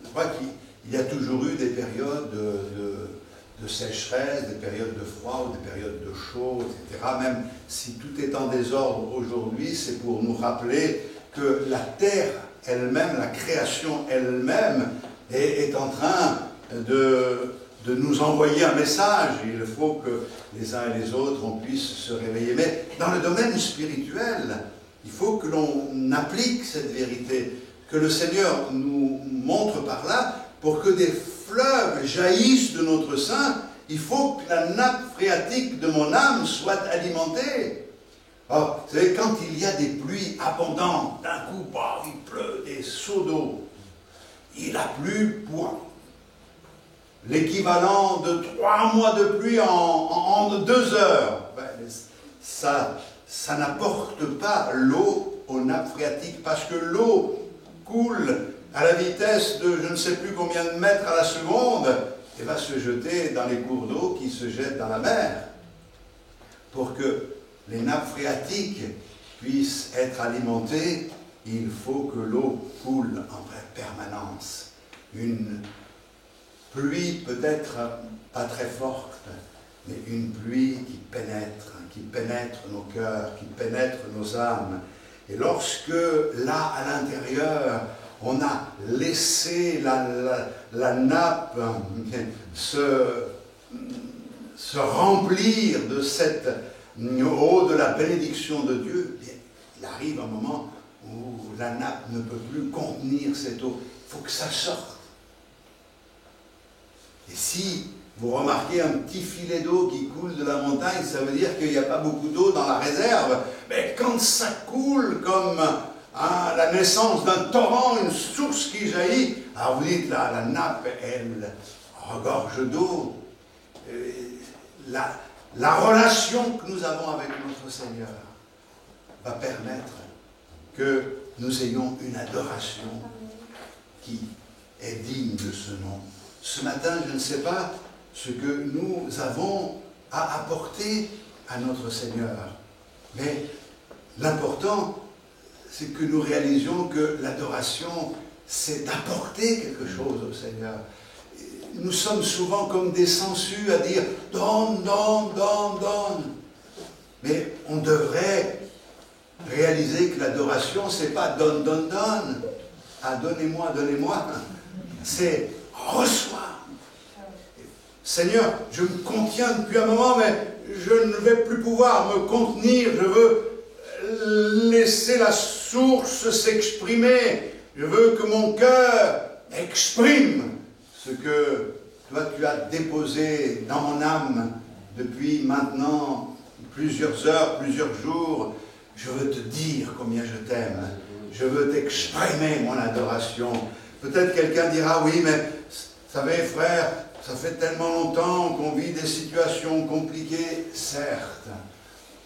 je crois qu'il y a toujours eu des périodes de sécheresse, des périodes de froid ou des périodes de chaud, etc. Même si tout est en désordre aujourd'hui, c'est pour nous rappeler que la terre elle-même, la création elle-même, est en train de nous envoyer un message. Il faut que les uns et les autres, on puisse se réveiller. Mais dans le domaine spirituel, il faut que l'on applique cette vérité, que le Seigneur nous montre par là, pour que des fleuves jaillissent de notre sein. Il faut que la nappe phréatique de mon âme soit alimentée. Oh, vous savez, quand il y a des pluies abondantes, d'un coup, bah, il pleut des seaux d'eau. Il a plu pour l'équivalent de 3 mois de pluie en 2 heures. Ben, ça n'apporte pas l'eau aux nappes phréatiques parce que l'eau coule à la vitesse de je ne sais plus combien de mètres à la seconde et va se jeter dans les cours d'eau qui se jettent dans la mer. Pour que les nappes phréatiques puissent être alimentées, il faut que l'eau coule en permanence. Une pluie peut-être pas très forte, mais une pluie qui pénètre nos cœurs, qui pénètre nos âmes. Et lorsque là, à l'intérieur, on a laissé la nappe se remplir de cette eau de la bénédiction de Dieu, il arrive un moment où la nappe ne peut plus contenir cette eau. Il faut que ça sorte. Et si vous remarquez un petit filet d'eau qui coule de la montagne, ça veut dire qu'il n'y a pas beaucoup d'eau dans la réserve. Mais quand ça coule comme la naissance d'un torrent, une source qui jaillit, alors vous dites, là, la nappe, elle regorge d'eau. La relation que nous avons avec notre Seigneur va permettre que nous ayons une adoration qui est digne de ce nom. Ce matin, je ne sais pas ce que nous avons à apporter à notre Seigneur, mais l'important, c'est que nous réalisions que l'adoration, c'est d'apporter quelque chose au Seigneur. Nous sommes souvent comme des sangsues à dire « donne, donne, donne, donne ». Mais on devrait réaliser que l'adoration, c'est pas « donne, donne, donne ». Ah, donnez-moi, donnez-moi. C'est « reçois ». Seigneur, je me contiens depuis un moment, mais je ne vais plus pouvoir me contenir. Je veux laisser la source s'exprimer. Je veux que mon cœur exprime ce que toi tu as déposé dans mon âme depuis maintenant plusieurs heures, plusieurs jours. Je veux te dire combien je t'aime. Je veux t'exprimer mon adoration. Peut-être quelqu'un dira, oui, mais vous savez, frère, ça fait tellement longtemps qu'on vit des situations compliquées, certes.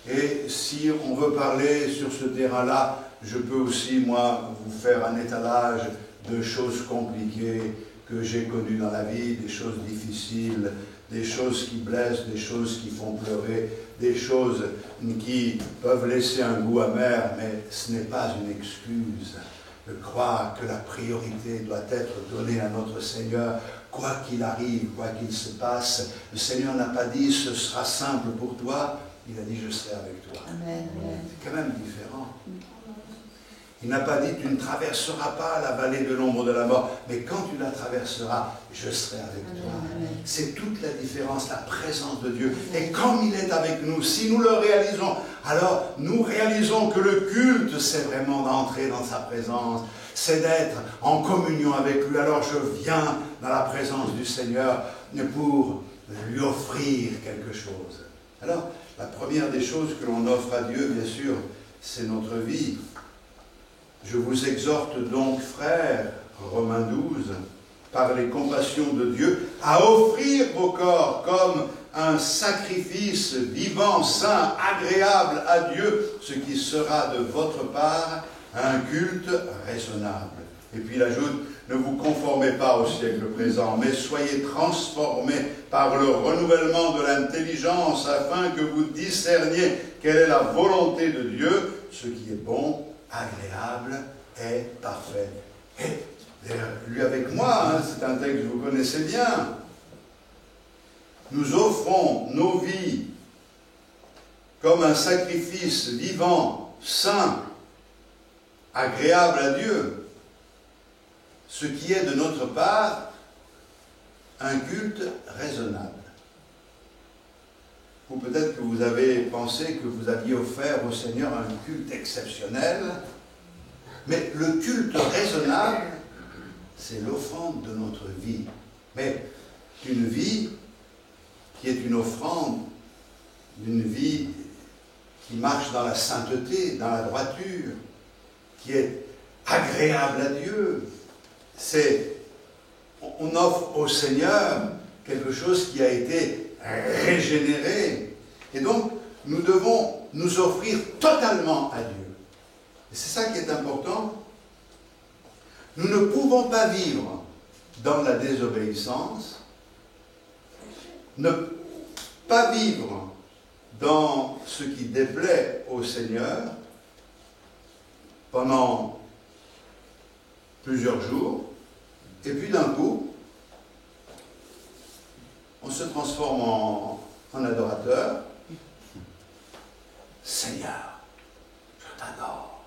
Et si on veut parler sur ce terrain-là, je peux aussi, moi, vous faire un étalage de choses compliquées que j'ai connues dans la vie, des choses difficiles, des choses qui blessent, des choses qui font pleurer, des choses qui peuvent laisser un goût amer, mais ce n'est pas une excuse. Je crois que la priorité doit être donnée à notre Seigneur, quoi qu'il arrive, quoi qu'il se passe. Le Seigneur n'a pas dit « ce sera simple pour toi », il a dit « je serai avec toi ». C'est quand même différent. Il n'a pas dit « tu ne traverseras pas la vallée de l'ombre de la mort », mais quand tu la traverseras, je serai avec toi. C'est toute la différence, la présence de Dieu. Et comme il est avec nous, si nous le réalisons, alors nous réalisons que le culte, c'est vraiment d'entrer dans sa présence, c'est d'être en communion avec lui. Alors je viens dans la présence du Seigneur pour lui offrir quelque chose. Alors, la première des choses que l'on offre à Dieu, bien sûr, c'est notre vie. Je vous exhorte donc, frères, Romains 12, par les compassions de Dieu, à offrir vos corps comme un sacrifice vivant, saint, agréable à Dieu, ce qui sera de votre part un culte raisonnable. Et puis il ajoute, ne vous conformez pas au siècle présent, mais soyez transformés par le renouvellement de l'intelligence, afin que vous discerniez quelle est la volonté de Dieu, ce qui est bon, agréable et parfait. Et lu avec moi, hein, c'est un texte que vous connaissez bien. Nous offrons nos vies comme un sacrifice vivant, saint, agréable à Dieu, ce qui est de notre part un culte raisonnable. Ou peut-être que vous avez pensé que vous aviez offert au Seigneur un culte exceptionnel, mais le culte raisonnable, c'est l'offrande de notre vie. Mais une vie qui est une offrande, une vie qui marche dans la sainteté, dans la droiture, qui est agréable à Dieu. On offre au Seigneur quelque chose qui a été régénéré. Et donc, nous devons nous offrir totalement à Dieu. Et c'est ça qui est important. Nous ne pouvons pas vivre dans la désobéissance, ne pas vivre dans ce qui déplaît au Seigneur pendant plusieurs jours, et puis d'un coup, on se transforme en adorateur. Seigneur, je t'adore.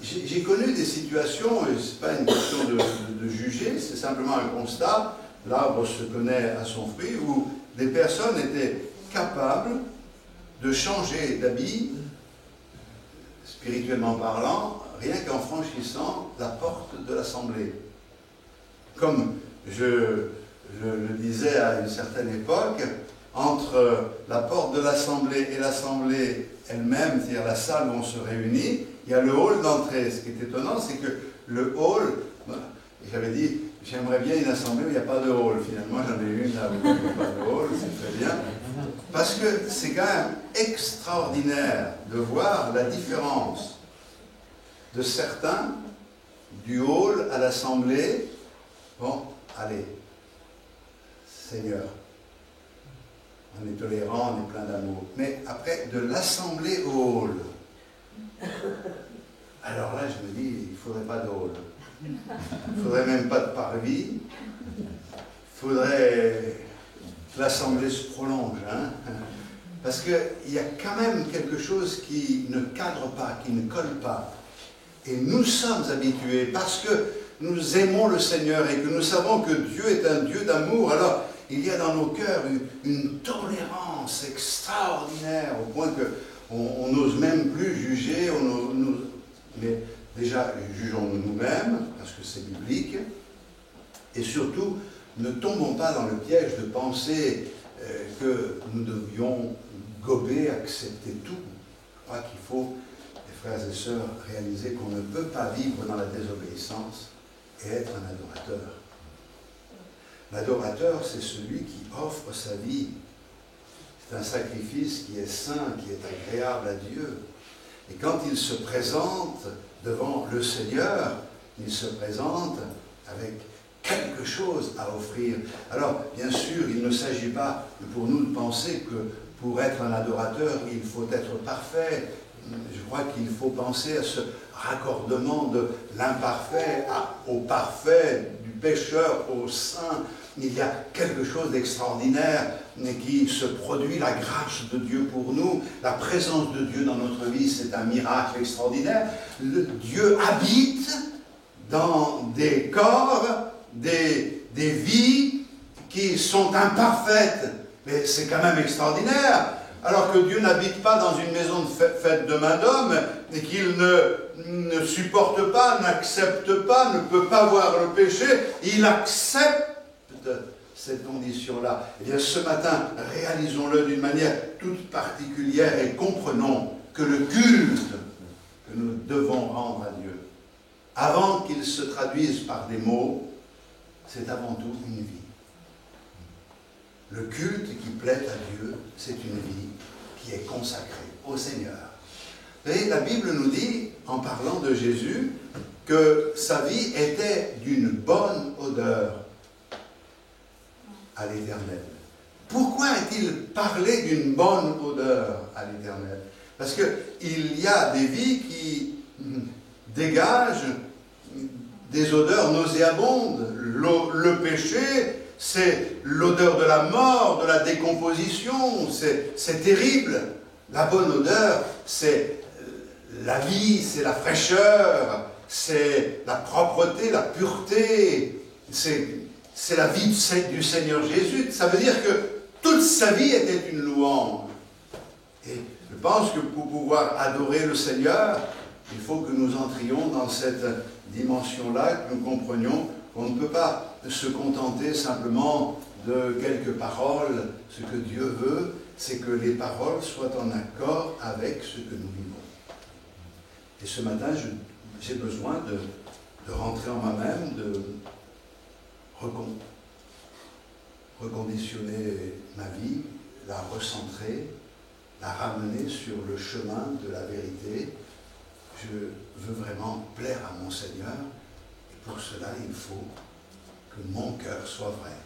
J'ai connu des situations, et ce n'est pas une question de juger, c'est simplement un constat, l'arbre se connaît à son fruit, où des personnes étaient capables de changer d'habit, spirituellement parlant, rien qu'en franchissant la porte de l'assemblée. Comme je le disais à une certaine époque, entre la porte de l'assemblée et l'assemblée elle-même, c'est-à-dire la salle où on se réunit, il y a le hall d'entrée. Ce qui est étonnant, c'est que le hall, j'avais dit, j'aimerais bien une assemblée où il n'y a pas de hall. Finalement, j'en ai une là où il n'y a pas de hall, c'est très bien. Parce que c'est quand même extraordinaire de voir la différence de certains, du hall à l'assemblée. Bon, allez, Seigneur, on est tolérant, on est plein d'amour. Mais après, de l'assemblée au hall, alors là, je me dis, il ne faudrait pas de hall. Il ne faudrait même pas de parvis. Il faudrait que l'assemblée se prolonge. Hein? Parce qu'il y a quand même quelque chose qui ne cadre pas, qui ne colle pas. Et nous sommes habitués, parce que nous aimons le Seigneur et que nous savons que Dieu est un Dieu d'amour, alors il y a dans nos cœurs une tolérance extraordinaire, au point qu'on n'ose même plus juger, mais déjà jugeons-nous nous-mêmes, parce que c'est biblique, et surtout, ne tombons pas dans le piège de penser que nous devions gober, accepter tout. Je crois qu'il faut, les frères et sœurs, réaliser qu'on ne peut pas vivre dans la désobéissance et être un adorateur. L'adorateur, c'est celui qui offre sa vie. C'est un sacrifice qui est saint, qui est agréable à Dieu. Et quand il se présente devant le Seigneur, il se présente avec quelque chose à offrir. Alors, bien sûr, il ne s'agit pas pour nous de penser que pour être un adorateur, il faut être parfait. Je crois qu'il faut penser à ce raccordement de l'imparfait au parfait, du pécheur au saint. Il y a quelque chose d'extraordinaire qui se produit, la grâce de Dieu pour nous, la présence de Dieu dans notre vie, c'est un miracle extraordinaire. Dieu habite dans des corps, des vies qui sont imparfaites. Mais c'est quand même extraordinaire. Alors que Dieu n'habite pas dans une maison faite de main d'homme et qu'il ne supporte pas, n'accepte pas, ne peut pas voir le péché, il accepte cette condition-là. Eh bien, ce matin, réalisons-le d'une manière toute particulière et comprenons que le culte que nous devons rendre à Dieu, avant qu'il se traduise par des mots, c'est avant tout une vie. Le culte qui plaît à Dieu, c'est une vie qui est consacrée au Seigneur. Et la Bible nous dit, en parlant de Jésus, que sa vie était d'une bonne odeur à l'Éternel. Pourquoi a-t-il parlé d'une bonne odeur à l'Éternel? Parce qu'il y a des vies qui dégagent des odeurs nauséabondes. Le péché, c'est l'odeur de la mort, de la décomposition, c'est terrible. La bonne odeur, c'est la vie, c'est la fraîcheur, c'est la propreté, la pureté, c'est la vie du Seigneur Jésus. Ça veut dire que toute sa vie était une louange. Et je pense que pour pouvoir adorer le Seigneur, il faut que nous entrions dans cette dimension-là, que nous comprenions qu'on ne peut pas se contenter simplement de quelques paroles. Ce que Dieu veut, c'est que les paroles soient en accord avec ce que nous vivons. Et ce matin, j'ai besoin de rentrer en moi-même, de reconditionner ma vie, la recentrer, la ramener sur le chemin de la vérité. Je veux vraiment plaire à mon Seigneur, et pour cela, il faut que mon cœur soit vrai,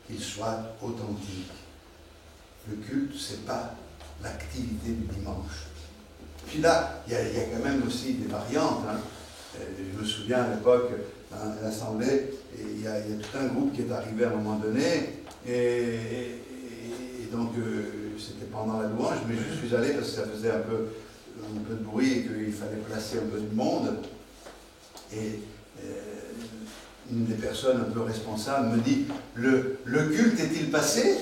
qu'il soit authentique. Le culte, ce n'est pas l'activité du dimanche. Puis là, il y a quand même aussi des variantes. Hein. Je me souviens à l'époque, à l'Assemblée, il y a tout un groupe qui est arrivé à un moment donné, et donc c'était pendant la louange, mais je suis allé parce que ça faisait un peu de bruit et qu'il fallait placer un peu de monde. Et une des personnes un peu responsables me dit, le culte est-il passé?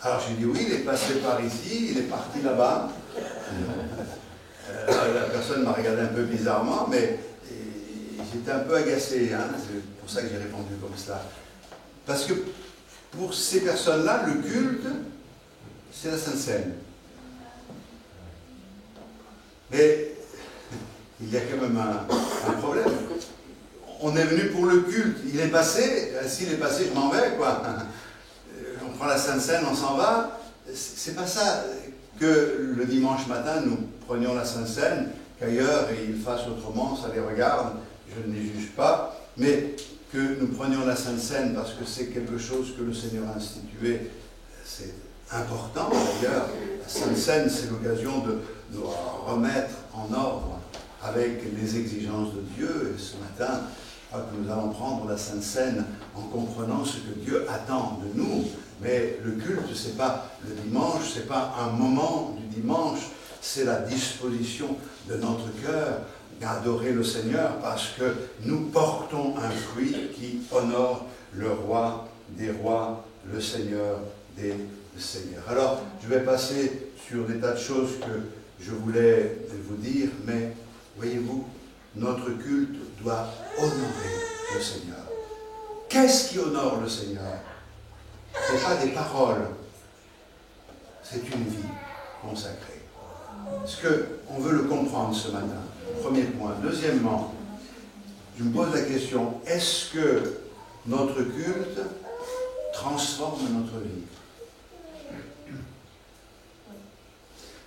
Alors j'ai dit oui, il est passé par ici, il est parti là-bas. La personne m'a regardé un peu bizarrement, mais j'étais un peu agacé, hein, c'est pour ça que j'ai répondu comme ça. Parce que pour ces personnes-là, le culte, c'est la Sainte Seine. Mais il y a quand même un problème. On est venu pour le culte, il est passé, s'il est passé, je m'en vais, quoi. On prend la Sainte Seine, on s'en va. C'est pas ça que le dimanche matin, nous prenions la Sainte Seine, qu'ailleurs ils fassent autrement, ça les regarde, je ne les juge pas, mais que nous prenions la Sainte Seine parce que c'est quelque chose que le Seigneur a institué, c'est important d'ailleurs. La Sainte Seine, c'est l'occasion de nous remettre en ordre avec les exigences de Dieu. Et ce matin, je crois que nous allons prendre la Sainte Seine en comprenant ce que Dieu attend de nous. Mais le culte, ce n'est pas le dimanche, ce n'est pas un moment du dimanche, c'est la disposition de notre cœur d'adorer le Seigneur parce que nous portons un fruit qui honore le roi des rois, le Seigneur des seigneurs. Alors, je vais passer sur des tas de choses que je voulais vous dire, mais voyez-vous, notre culte doit honorer le Seigneur. Qu'est-ce qui honore le Seigneur? Ce n'est pas des paroles, c'est une vie consacrée. Est-ce qu'on veut le comprendre ce matin? Premier point. Deuxièmement, je me pose la question, est-ce que notre culte transforme notre vie?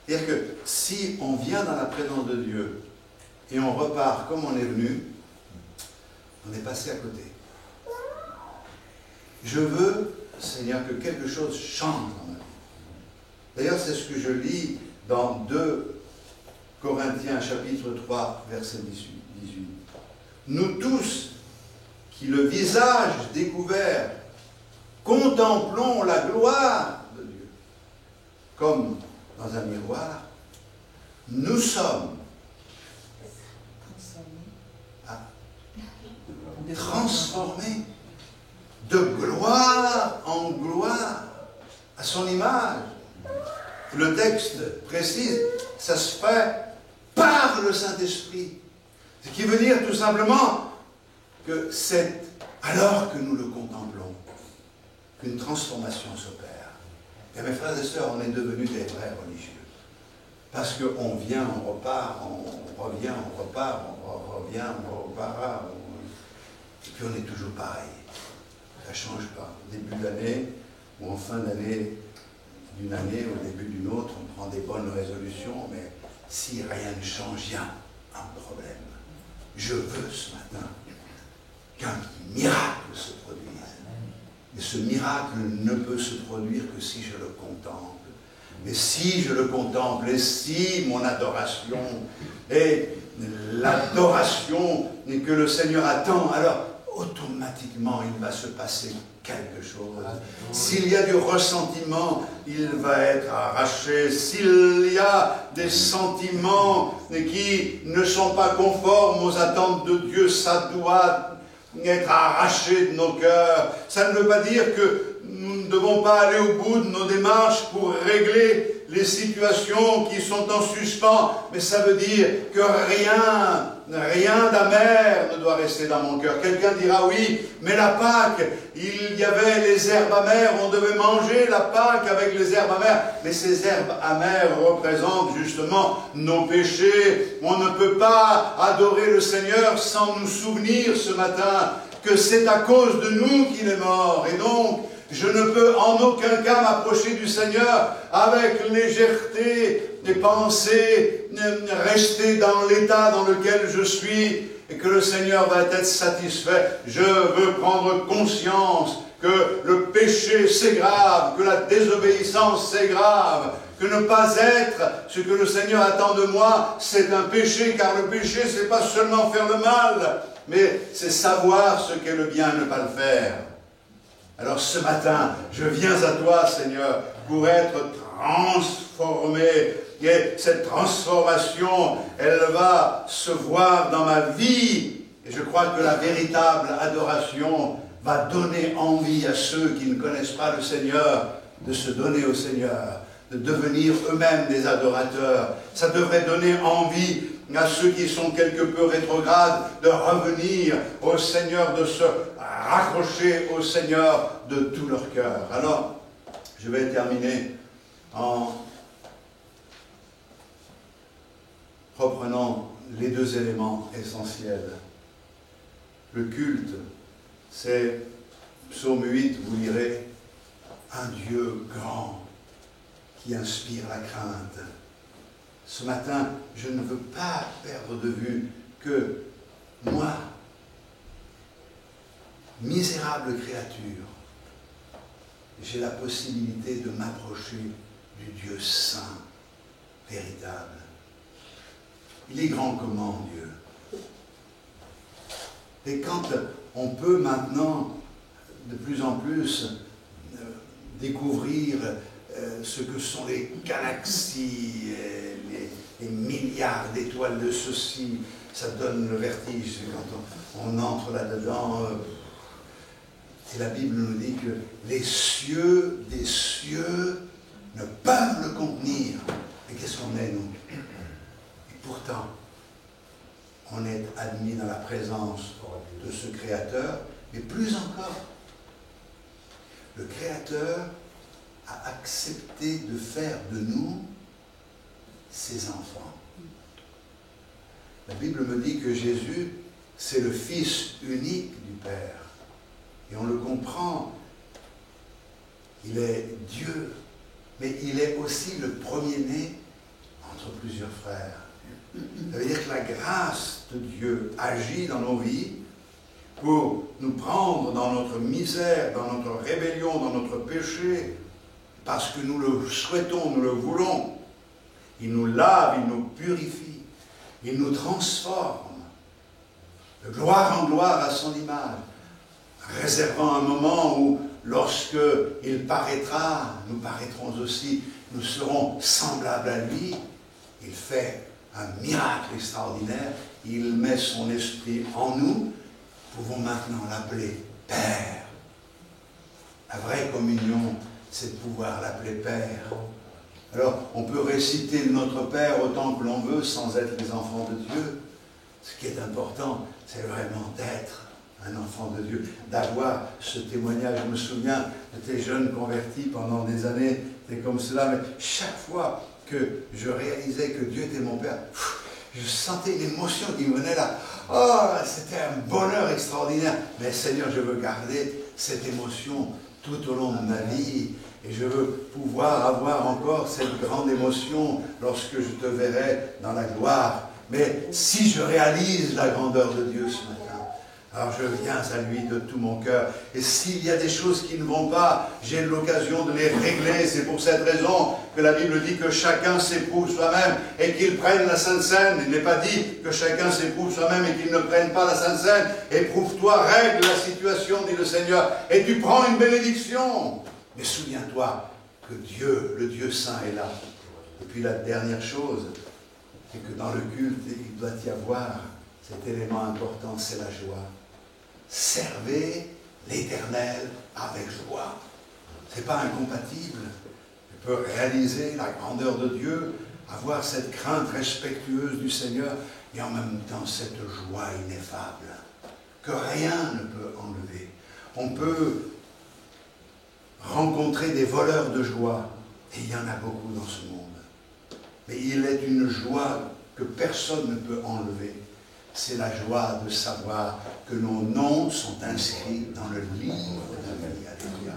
C'est-à-dire que si on vient dans la présence de Dieu et on repart comme on est venu, on est passé à côté. Je veux, Seigneur, que quelque chose change dans ma vie. D'ailleurs, c'est ce que je lis dans 2 Corinthiens, chapitre 3, verset 18. Nous tous, qui le visage découvert, contemplons la gloire de Dieu, comme dans un miroir, nous sommes transformés de gloire en gloire à son image. Le texte précise, ça se fait par le Saint-Esprit. Ce qui veut dire tout simplement que c'est alors que nous le contemplons qu'une transformation s'opère. Et mes frères et sœurs, on est devenus des vrais religieux. Parce qu'on vient, on repart, on revient, on repart, on revient, on repart, et puis on est toujours pareil. Ça ne change pas. Au début de l'année, ou en fin d'année, d'une année, au début d'une autre, on prend des bonnes résolutions, mais si rien ne change, il y a un problème. Je veux ce matin qu'un miracle se produise. Et ce miracle ne peut se produire que si je le contemple. Mais si je le contemple, et si mon adoration est l'adoration que le Seigneur attend, alors automatiquement il va se passer quelque chose. S'il y a du ressentiment, il va être arraché. S'il y a des sentiments qui ne sont pas conformes aux attentes de Dieu, ça doit être arraché de nos cœurs. Ça ne veut pas dire que nous ne devons pas aller au bout de nos démarches pour régler les situations qui sont en suspens, mais ça veut dire que rien d'amer ne doit rester dans mon cœur. Quelqu'un dira oui, mais la Pâque, il y avait les herbes amères, on devait manger la Pâque avec les herbes amères, mais ces herbes amères représentent justement nos péchés. On ne peut pas adorer le Seigneur sans nous souvenir ce matin que c'est à cause de nous qu'il est mort, et donc je ne peux en aucun cas m'approcher du Seigneur avec légèreté et penser rester dans l'état dans lequel je suis et que le Seigneur va être satisfait. Je veux prendre conscience que le péché c'est grave, que la désobéissance c'est grave, que ne pas être ce que le Seigneur attend de moi c'est un péché, car le péché c'est pas seulement faire le mal, mais c'est savoir ce qu'est le bien et ne pas le faire. Alors ce matin, je viens à toi, Seigneur, pour être transformé. Et cette transformation, elle va se voir dans ma vie. Et je crois que la véritable adoration va donner envie à ceux qui ne connaissent pas le Seigneur de se donner au Seigneur, de devenir eux-mêmes des adorateurs. Ça devrait donner envie à ceux qui sont quelque peu rétrogrades de revenir au Seigneur, de se raccrocher au Seigneur de tout leur cœur. Alors, je vais terminer en reprenant les deux éléments essentiels. Le culte, c'est, psaume 8, vous lirez, un Dieu grand qui inspire la crainte. Ce matin, je ne veux pas perdre de vue que moi, misérable créature, j'ai la possibilité de m'approcher du Dieu saint, véritable. Il est grand comment, Dieu. Et quand on peut maintenant, de plus en plus, découvrir ce que sont les galaxies, les milliards d'étoiles de ceci, ça donne le vertige quand on entre là-dedans. Et la Bible nous dit que les cieux des cieux ne peuvent le contenir. Et qu'est-ce qu'on est, nous? Et pourtant, on est admis dans la présence de ce Créateur, mais plus encore, le Créateur a accepté de faire de nous ses enfants. La Bible me dit que Jésus, c'est le Fils unique du Père. Et on le comprend. Il est Dieu, mais il est aussi le premier-né entre plusieurs frères. Ça veut dire que la grâce de Dieu agit dans nos vies pour nous prendre dans notre misère, dans notre rébellion, dans notre péché, parce que nous le souhaitons, nous le voulons. Il nous lave, il nous purifie, il nous transforme, de gloire en gloire à son image, réservant un moment où, lorsque il paraîtra, nous paraîtrons aussi, nous serons semblables à lui. Il fait un miracle extraordinaire, il met son esprit en nous, nous pouvons maintenant l'appeler Père. La vraie communion, c'est de pouvoir l'appeler Père. Alors, on peut réciter notre Père autant que l'on veut sans être les enfants de Dieu. Ce qui est important, c'est vraiment d'être un enfant de Dieu, d'avoir ce témoignage. Je me souviens de tes jeunes convertis pendant des années, c'était comme cela, mais chaque fois que je réalisais que Dieu était mon Père, je sentais une émotion qui me venait là. Oh, c'était un bonheur extraordinaire. Mais Seigneur, je veux garder cette émotion tout au long de ma vie. Et je veux pouvoir avoir encore cette grande émotion lorsque je te verrai dans la gloire. Mais si je réalise la grandeur de Dieu ce matin, alors je viens à lui de tout mon cœur. Et s'il y a des choses qui ne vont pas, j'ai l'occasion de les régler. C'est pour cette raison que la Bible dit que chacun s'éprouve soi-même et qu'il prenne la Sainte Seine. Il n'est pas dit que chacun s'éprouve soi-même et qu'il ne prenne pas la Sainte Seine. Éprouve-toi, règle la situation, dit le Seigneur, et tu prends une bénédiction. Mais souviens-toi que Dieu, le Dieu Saint, est là. Et puis la dernière chose, c'est que dans le culte, il doit y avoir cet élément important, c'est la joie. Servez l'Éternel avec joie. Ce n'est pas incompatible. peut réaliser la grandeur de Dieu, avoir cette crainte respectueuse du Seigneur et en même temps cette joie ineffable que rien ne peut enlever. On peut rencontrer des voleurs de joie, et il y en a beaucoup dans ce monde. Mais il est une joie que personne ne peut enlever. C'est la joie de savoir que nos noms sont inscrits dans le livre de la vie. Alléluia.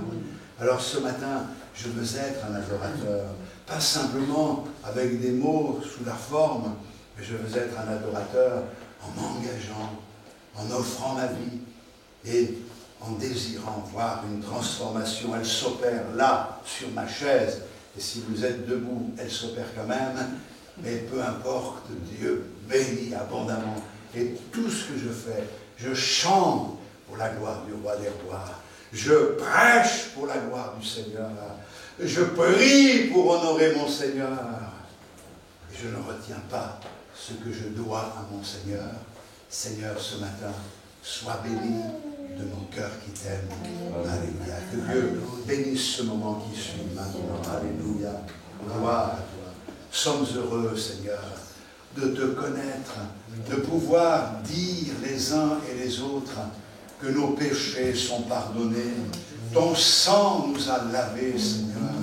Alors ce matin, je veux être un adorateur, pas simplement avec des mots sous la forme, mais je veux être un adorateur en m'engageant, en offrant ma vie et en désirant voir une transformation. Elle s'opère là, sur ma chaise, et si vous êtes debout, elle s'opère quand même, mais peu importe, Dieu bénit abondamment. Et tout ce que je fais, je chante pour la gloire du roi des rois, je prêche pour la gloire du Seigneur, je prie pour honorer mon Seigneur, et je ne retiens pas ce que je dois à mon Seigneur. Seigneur, ce matin, sois béni de mon cœur qui t'aime. Alléluia. Que Dieu bénisse ce moment qui suit maintenant. Alléluia. Gloire à toi. Sommes heureux, Seigneur, de te connaître, de pouvoir dire les uns et les autres que nos péchés sont pardonnés. Ton sang nous a lavés, Seigneur.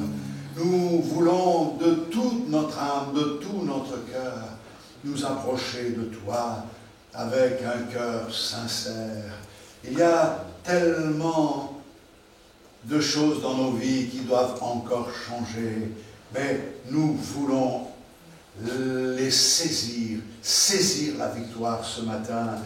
Nous voulons de toute notre âme, de tout notre cœur, nous approcher de toi avec un cœur sincère. Il y a tellement de choses dans nos vies qui doivent encore changer, mais nous voulons les saisir, saisir la victoire ce matin.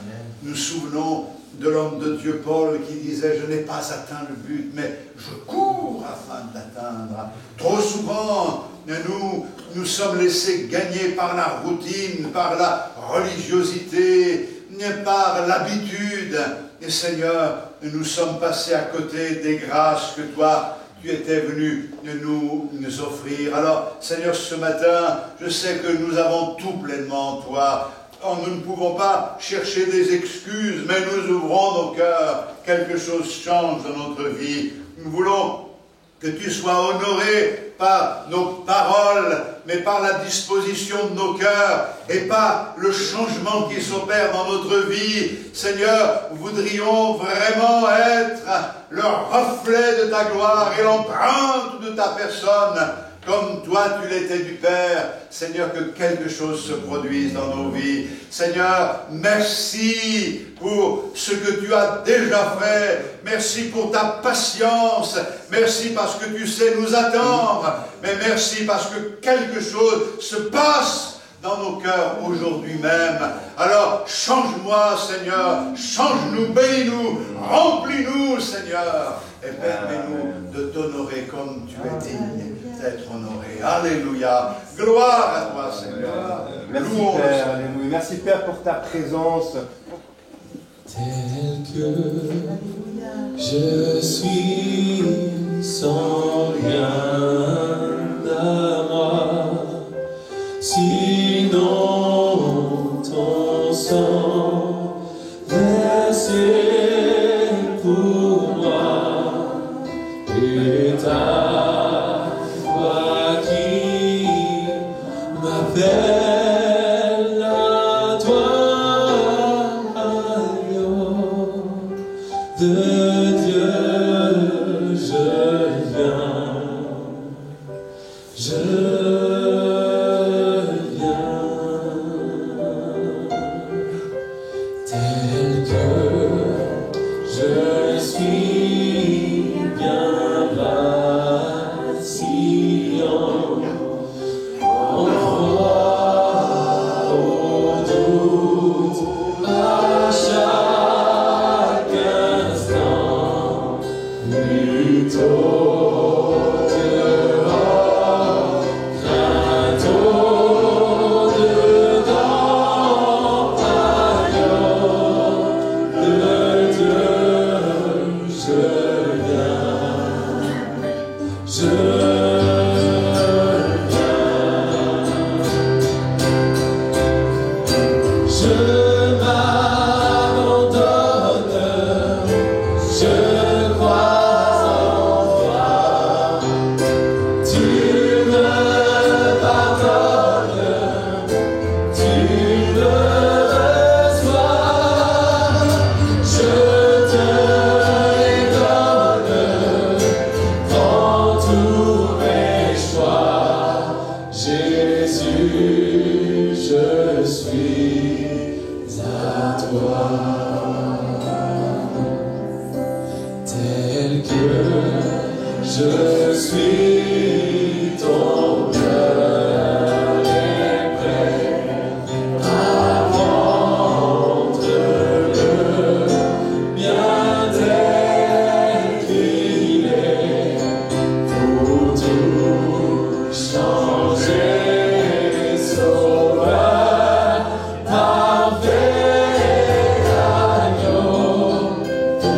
Nous nous souvenons de l'homme de Dieu Paul qui disait « Je n'ai pas atteint le but, mais je cours afin de l'atteindre ». Trop souvent, nous sommes laissés gagner par la routine, par la religiosité, par l'habitude. Et Seigneur, nous sommes passés à côté des grâces que toi, tu étais venu nous offrir. Alors, Seigneur, ce matin, je sais que nous avons tout pleinement en toi. Nous ne pouvons pas chercher des excuses, mais nous ouvrons nos cœurs. Quelque chose change dans notre vie. Nous voulons que tu sois honoré par nos paroles, mais par la disposition de nos cœurs et par le changement qui s'opère dans notre vie. Seigneur, nous voudrions vraiment être le reflet de ta gloire et l'empreinte de ta personne, comme toi tu l'étais du Père. Seigneur, que quelque chose se produise dans nos vies. Seigneur, merci pour ce que tu as déjà fait. Merci pour ta patience. Merci parce que tu sais nous attendre. Mais merci parce que quelque chose se passe dans nos cœurs aujourd'hui même. Alors, change-moi, Seigneur. Change-nous, bénis-nous, remplis-nous, Seigneur. Et permets-nous de t'honorer comme tu es digne d'être honoré. Alléluia. Gloire à toi, Seigneur. Merci, Père. Alléluia. Merci, Père, pour ta présence. Tel que je suis sans rien à moi, sinon ton sang versé pour moi et ta voix qui m'appelle à toi. De Dieu je viens, tel que je suis bien vacillant, en froid, au doute, à chaque instant. Je suis ton cœur est prêt à rendre le bien tel qu'il est pour tout changer, sauveur, parfait agneau de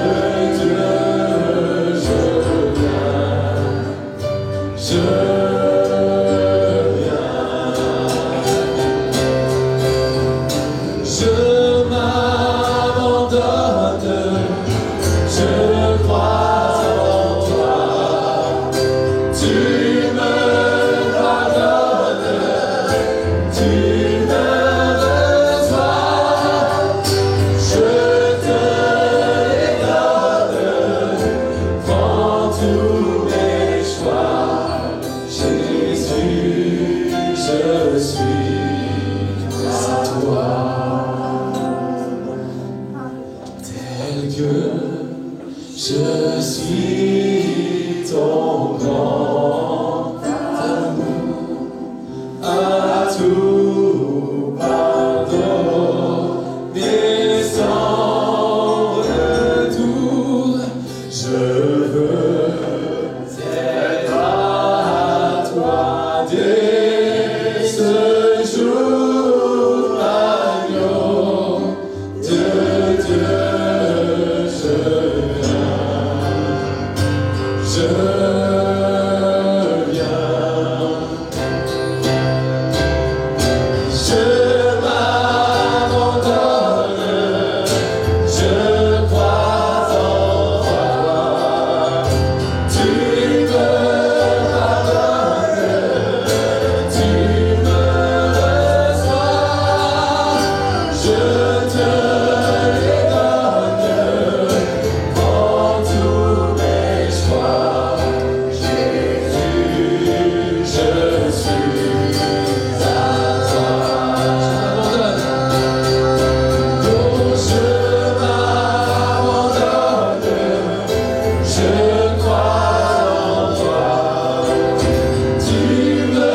Dieu, je m'abandonne, je crois en toi, tu me pardonnes, tu me reçois, je te les donne, prends tous mes choix, Jésus, je suis à toi. Tel que je suis ton grand amour, à tout pardon et sans retour, je veux être à toi dès ce jour, agneau de Dieu. Je viens, je m'abandonne, je crois en toi, tu me pardonnes, tu me reçois, je te les donne, prends tous mes choix. Je suis à toi. Je m'abandonne, je crois en toi. Tu me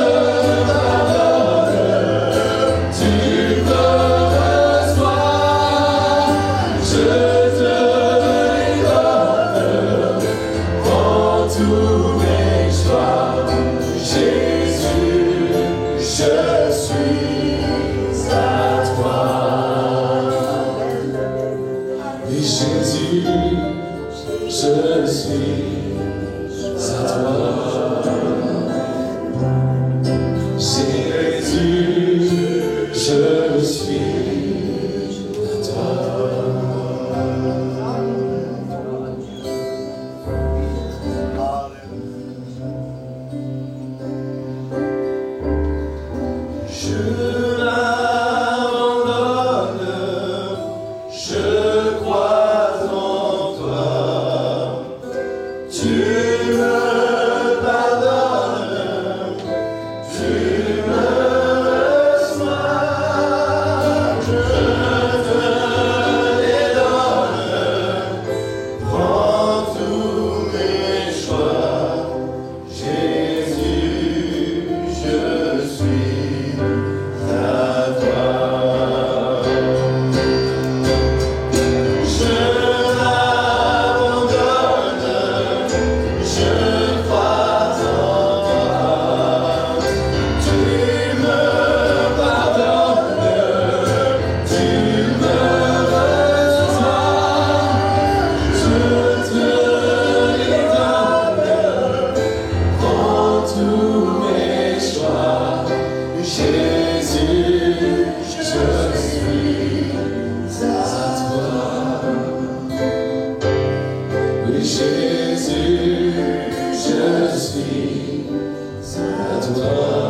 pardonnes, tu me reçois, je te les donne, prends tous mes choix. Jésus, je suis à toi. Oui, Jésus, je suis à toi. Jésus, je suis à Je m'abandonne, je crois en toi, tu me pardonnes, tu me reçois, je te les donne, prends tous mes choix, Jésus, je suis à toi. Je m'abandonne, je crois en toi, tu me pardonnes, tu me reçois, je te les donne, prends tous mes choix, Jésus, je suis à toi. Oui, Jésus, je suis à toi.